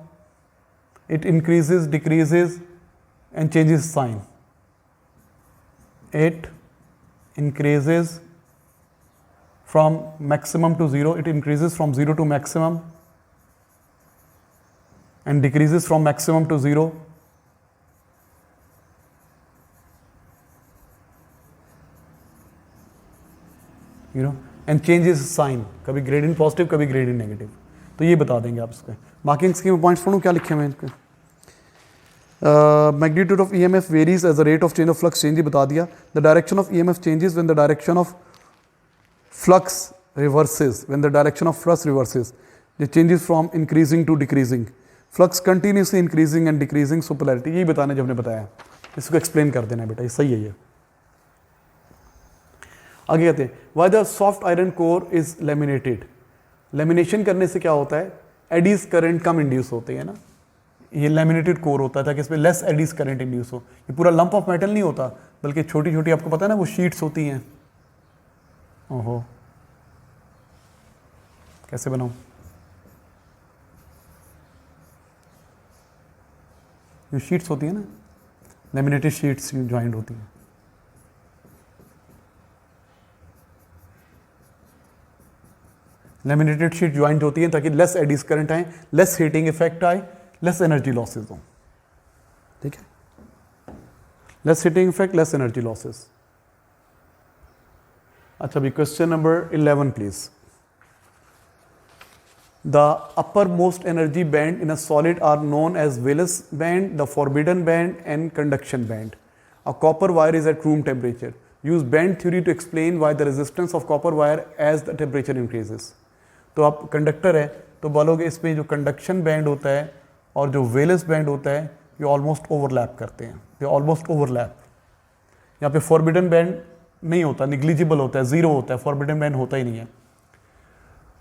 it increases, decreases and changes sign, it increases from maximum to zero, it increases from zero to maximum and decreases from maximum to zero, you know, and changes sign, कभी gradient positive, कभी gradient negative. तो ये बता देंगे आप इसके marking scheme points पढ़ूँ, क्या लिखे हुए हैं इनके? Magnitude of EMF varies as the rate of change of flux change, बता दिया। The direction of EMF changes when the direction of flux reverses, when the direction of flux reverses, the changes from increasing to decreasing, flux continuously increasing and decreasing, so polarity. यही बताने जब ने बताया, इसको explain कर देना बेटा, ये सही है। ये आगे कहते हैं why the soft iron core is laminated. Lamination करने से क्या होता है? एडीज करंट कम इंड्यूस होते हैं ना, ये लेमिनेटेड कोर होता है ताकि इसमें लेस एडीज करंट इंड्यूस हो। ये पूरा लंप ऑफ मेटल नहीं होता, बल्कि छोटी छोटी, आपको पता है ना, वो शीट्स होती हैं। ओहो, कैसे बनाऊं? जो शीट्स होती है ना, लेमिनेटेड शीट्स ज्वाइंट होती हैं। लेमिनेटेड शीट ज्वाइंट होती है ताकि लेस एडीज करंट आए, लेस हीटिंग इफेक्ट आए, लेस एनर्जी लॉसेस हो। ठीक है, less heating effect, less energy losses. अच्छा, अभी question number 11 please. The uppermost energy band in a solid are known as Willis band, the forbidden band and conduction band। A copper wire is at room temperature. Use band theory to explain why the resistance of copper wire as the temperature increases. तो आप conductor है तो बोलोगे इसमें जो conduction band होता है और जो वेलेंस बैंड होता है ये ऑलमोस्ट ओवरलैप करते हैं, ये ऑलमोस्ट ओवरलैप। यहाँ पे फॉरबिडन बैंड नहीं होता, निग्लिजिबल होता है, जीरो होता है, फॉरबिडन बैंड होता ही नहीं है।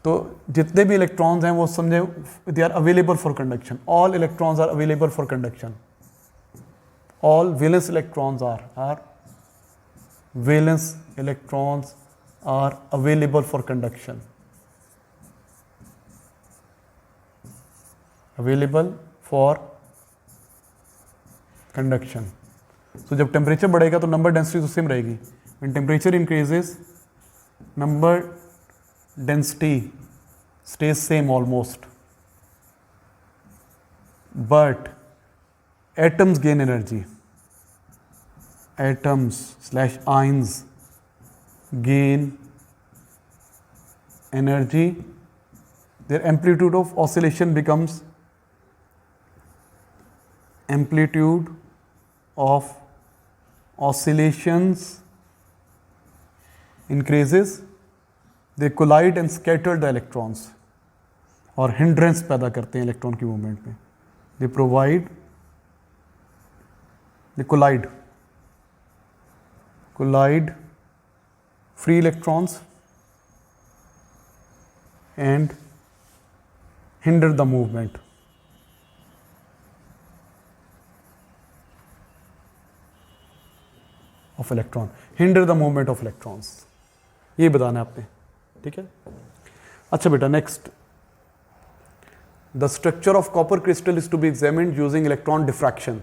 तो जितने भी इलेक्ट्रॉन्स हैं वो समझे they are available for conduction, all electrons are available for conduction, all valence electrons are valence electrons are available for conduction, available for conduction. So जब टेम्परेचर बढ़ेगा तो नंबर डेंसिटी तो सेम रहेगी. When temperature increases, number density stays same almost, but atoms gain energy. Atoms / ions gain energy. Their amplitude of oscillation becomes amplitude of oscillations increases. They collide and scatter the electrons और hindrance पैदा करते हैं electron की movement में. They collide free electrons and hinder the movement. Of electron, hinder the movement of electrons. ये बताना है आपने, ठीक है. अच्छा बेटा, next, the structure of copper crystal is to be examined using electron diffraction.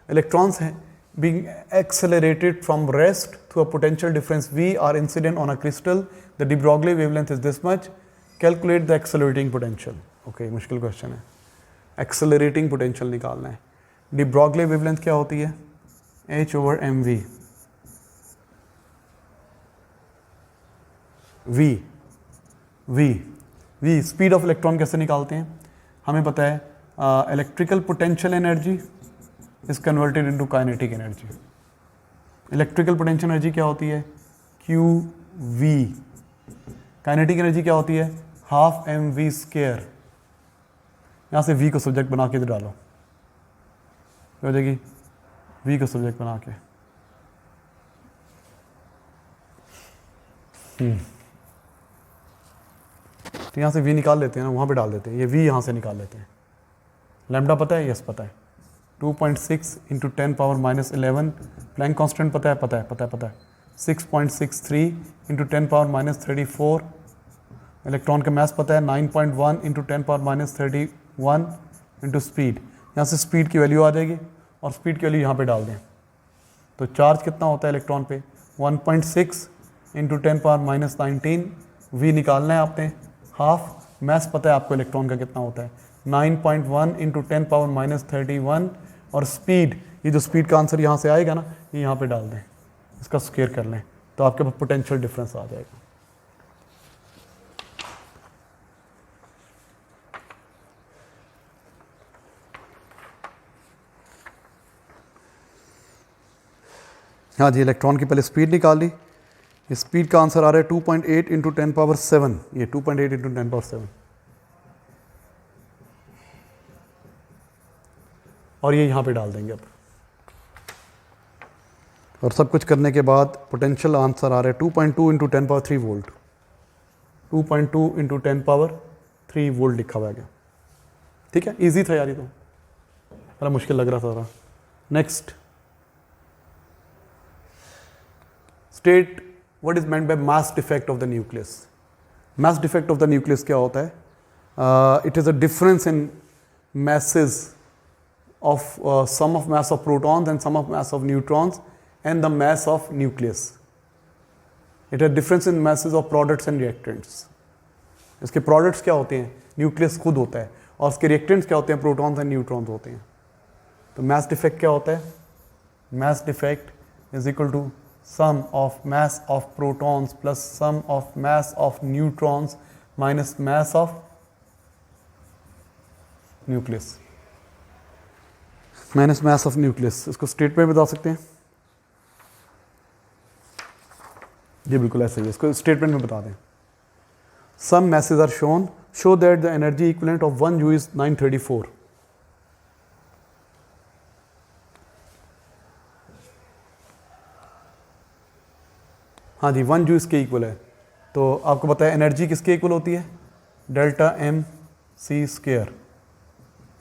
Electrons हैं being accelerated from rest through a potential difference V are incident on a crystal. The de Broglie wavelength is this much. Calculate the accelerating potential. Okay, मुश्किल question है. Accelerating potential निकालना है. De Broglie wavelength क्या होती है? H/mv. V speed of electron कैसे निकालते हैं? हमें पता है electrical potential energy is converted into kinetic energy. Electrical potential energy क्या होती है? QV. काइनेटिक एनर्जी क्या होती है? Half mv square. यहाँ से V को सब्जेक्ट बना के इधर डालो, हो जाएगी V को सब्जेक्ट बना के. तो यहाँ से V निकाल लेते हैं ना, वहाँ पे डाल देते हैं. ये V यहाँ से निकाल लेते हैं. लैम्डा पता है? यस पता है. 2.6 into 10 power minus 11. Planck constant पता है. 6.63 इंटू 10 पावर माइनस 34. इलेक्ट्रॉन का मास पता है. 9.1 into 10 power minus 31 into speed. यहाँ से स्पीड की वैल्यू आ जाएगी और स्पीड की वैल्यू यहाँ पे डाल दें. तो चार्ज कितना होता है इलेक्ट्रॉन पे? 1.6 इंटू 10 पावर माइनस 19. वी निकालना है आपने, हाफ. मास पता है आपको इलेक्ट्रॉन का कितना होता है? 9.1 इंटू 10 पावर माइनस 31. और स्पीड, ये जो स्पीड का आंसर यहाँ से आएगा ना, ये यहाँ पे डाल दें, इसका स्क्वायर कर लें, तो आपके पास पोटेंशियल डिफरेंस आ जाएगा. हाँ जी, इलेक्ट्रॉन की पहले स्पीड निकाल ली. स्पीड का आंसर आ रहा है 2.8 इंटू 10 पावर 7. ये 2.8 इंटू 10 पावर 7. और ये यहाँ पे डाल देंगे अब. और सब कुछ करने के बाद पोटेंशियल आंसर आ रहा है 2.2 into 10 power 3 volt. 2.2 into 10 power 3 volt लिखा हुआ है. ठीक है, इजी था यार, ये तो बड़ा मुश्किल लग रहा था. Next, state what is meant by mass defect of the nucleus. Mass defect of the nucleus क्या होता है? It is a difference in masses of sum of mass of protons and sum of mass of neutrons and the mass of nucleus. It has difference in masses of products and reactants. इसके products क्या होते हैं? Nucleus खुद होता है. और इसके reactants क्या होते हैं? प्रोटॉन्स एंड न्यूट्रॉन्स होते हैं. तो mass defect क्या होता है? Mass defect is equal to sum of mass of protons plus sum of mass of neutrons minus mass of nucleus. Minus mass of nucleus. इसको स्टेट में बता सकते हैं. जी बिल्कुल ऐसा ही है, इसको स्टेटमेंट में बता दें। Some message are shown show that the energy equivalent of 1 joule is 934। हाँ जी, 1 जूल इसके इक्वल है। तो आपको पता है एनर्जी किसके इक्वल होती है, delta M C square.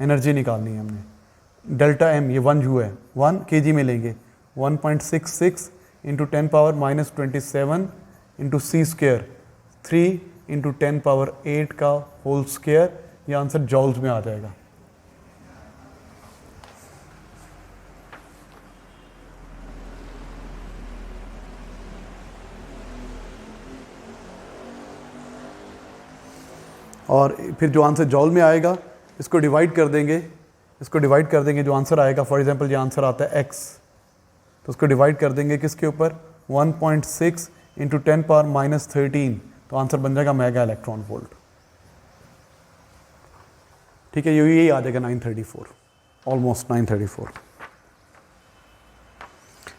Energy निकालनी है हमने, डेल्टा एम ये 1 जूल है, 1 केजी में लेंगे, 1.66 इंटू 10 पावर माइनस 27 इंटू सी स्क्वायर 3 इंटू 10 पावर 8 का होल स्क्वायर, ये आंसर जॉल्स में आ जाएगा। और फिर जो आंसर जॉल में आएगा इसको डिवाइड कर देंगे, जो आंसर आएगा, फॉर एग्जांपल ये आंसर आता है x, तो उसको डिवाइड कर देंगे किसके ऊपर, 1.6 इंटू 10 पावर माइनस 13, तो आंसर बन जाएगा मेगा इलेक्ट्रॉन वोल्ट। ठीक है, यही आ जाएगा 934, ऑलमोस्ट 934।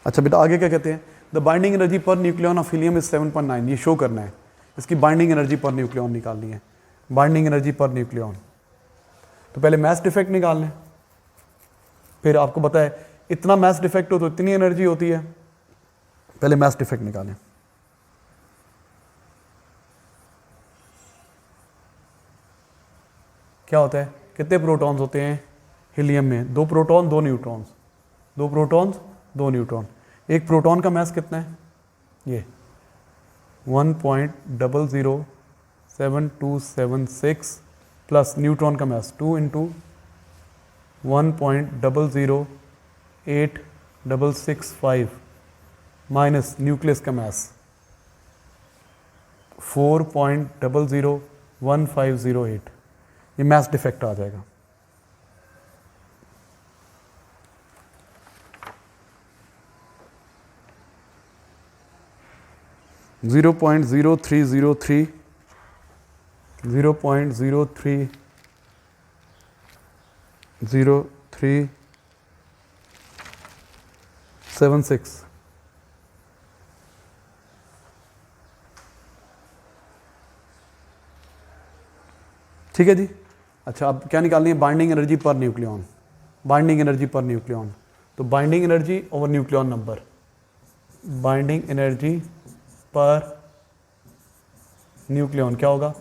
अच्छा बेटा आगे क्या कहते हैं, the binding energy per nucleon of helium is 7.9, ये शो करना है, इसकी बाइंडिंग एनर्जी पर न्यूक्लियन निकालनी है, बाइंडिंग एनर्जी पर न्यूक्लियन। तो पहले मास डिफेक्ट निकाल लें, फिर आपको पता है इतना मास डिफेक्ट हो तो इतनी एनर्जी होती है, पहले मास डिफेक्ट निकालें। क्या होता है, कितने प्रोटॉन्स होते हैं हीलियम में, 2 प्रोटॉन 2 न्यूट्रॉन्स, 2 प्रोटॉन्स 2 न्यूट्रॉन। एक प्रोटॉन का मास कितना है, ये 1.007276 प्लस न्यूट्रॉन का मास 2 इंटू 1.008665 माइनस न्यूक्लियस का मास 4.001508, ये मास डिफेक्ट आ जाएगा। Zero point zero three zero three 0.0376। ठीक है जी। अच्छा अब क्या निकालनी है, binding energy per nucleon, binding energy per nucleon. तो binding energy over nucleon number, binding energy per nucleon क्या होगा,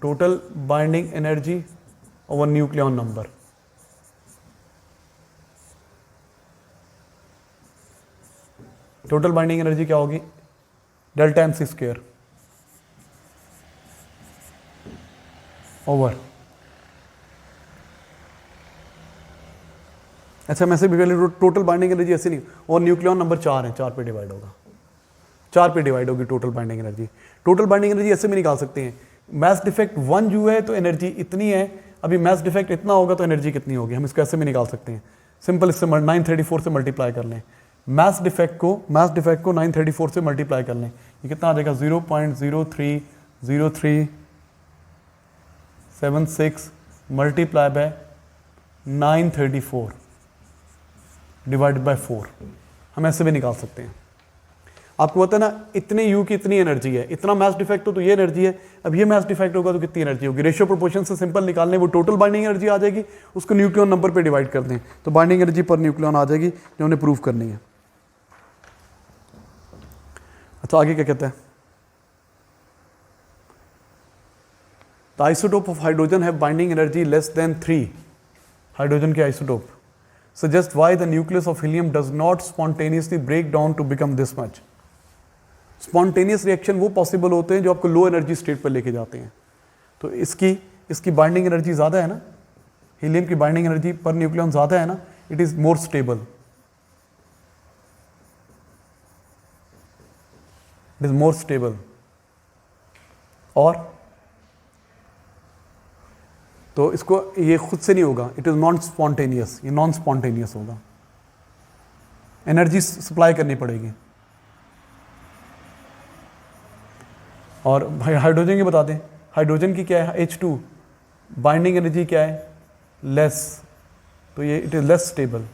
total binding energy over nucleon number. Total binding energy क्या होगी, delta M C square over. अच्छा मैं से भी total binding energy ऐसे नहीं, और न्यूक्लियन नंबर 4 है, 4 पे डिवाइड होगा, 4 पे डिवाइड होगी total binding energy. Total binding energy ऐसे भी निकाल सकते हैं, मास डिफेक्ट 1 जूल है तो एनर्जी इतनी है, अभी मास डिफेक्ट इतना होगा तो एनर्जी कितनी होगी, हम इसको ऐसे भी निकाल सकते हैं। सिंपल, इससे 934 से मल्टीप्लाई कर लें, मास डिफेक्ट को 934 से मल्टीप्लाई कर लें, ये कितना आ जाएगा 0.030376 मल्टीप्लाई बाय 934 डिवाइडेड बाय 4, हम ऐसे भी निकाल सकते हैं। आपको पता है ना इतने यू की इतनी एनर्जी है, इतना मास डिफेक्ट हो तो ये एनर्जी है, अब ये मास डिफेक्ट होगा तो कितनी एनर्जी होगी, रेशियो प्रोपोर्शन से सिंपल निकालने, वो टोटल बाइंडिंग एनर्जी आ जाएगी, उसको न्यूक्लियन नंबर पे डिवाइड कर दें तो बाइंडिंग एनर्जी पर न्यूक्लियन आ जाएगी जो हमने प्रूव करनी है। अच्छा आगे क्या कहता है, the isotope of hydrogen have binding energy less than 3, hydrogen के isotope suggest why the nucleus of helium does not spontaneously break down to become this much। Spontaneous reaction वो पॉसिबल होते हैं जो आपको लो एनर्जी स्टेट पर लेके जाते हैं, तो इसकी बाइंडिंग एनर्जी ज़्यादा है ना, हीलियम की बाइंडिंग एनर्जी पर न्यूक्लियन ज़्यादा है ना, it is more stable, it is more stable. और तो इसको ये खुद से नहीं होगा, इट इज़ नॉन स्पॉन्टेनियस, ये नॉन स्पॉन्टेनियस होगा, एनर्जी सप्लाई करनी पड़ेगी। और भाई हाइड्रोजन की बता दें, हाइड्रोजन की क्या है H2, बाइंडिंग एनर्जी क्या है लेस, तो ये इट इज लेस स्टेबल,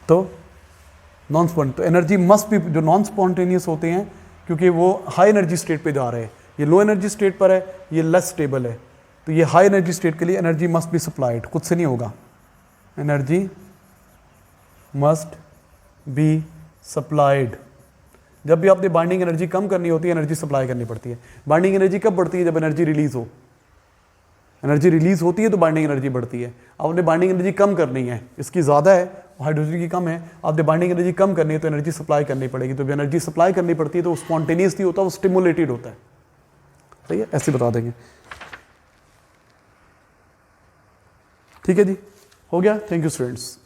तो नॉन स्पॉन्ट, तो एनर्जी मस्ट बी, जो नॉन स्पॉन्टेनियस होते हैं क्योंकि वो हाई एनर्जी स्टेट पे जा रहे हैं, ये लो एनर्जी स्टेट पर है, ये लेस स्टेबल है, तो ये हाई एनर्जी स्टेट के लिए एनर्जी मस्ट बी सप्लाइड, खुद से नहीं होगा, एनर्जी मस्ट बी सप्लाइड। जब भी आपने बाइंडिंग एनर्जी कम करनी होती है, एनर्जी सप्लाई करनी पड़ती है। बाइंडिंग एनर्जी कब बढ़ती है? जब एनर्जी रिलीज हो, एनर्जी रिलीज होती है तो बाइंडिंग एनर्जी बढ़ती है। आपने बाइंडिंग एनर्जी कम करनी है, इसकी ज़्यादा है, हाइड्रोजन की कम है, आपने बाइंडिंग एनर्जी कम करनी है तो एनर्जी सप्लाई करनी पड़ेगी। तो जब एनर्जी सप्लाई करनी पड़ती है तो वो स्पॉन्टेनियसली होता है, वो स्टिमुलेटेड होता है। सही है, ऐसे बता देंगे। ठीक है जी, हो गया। Thank you students.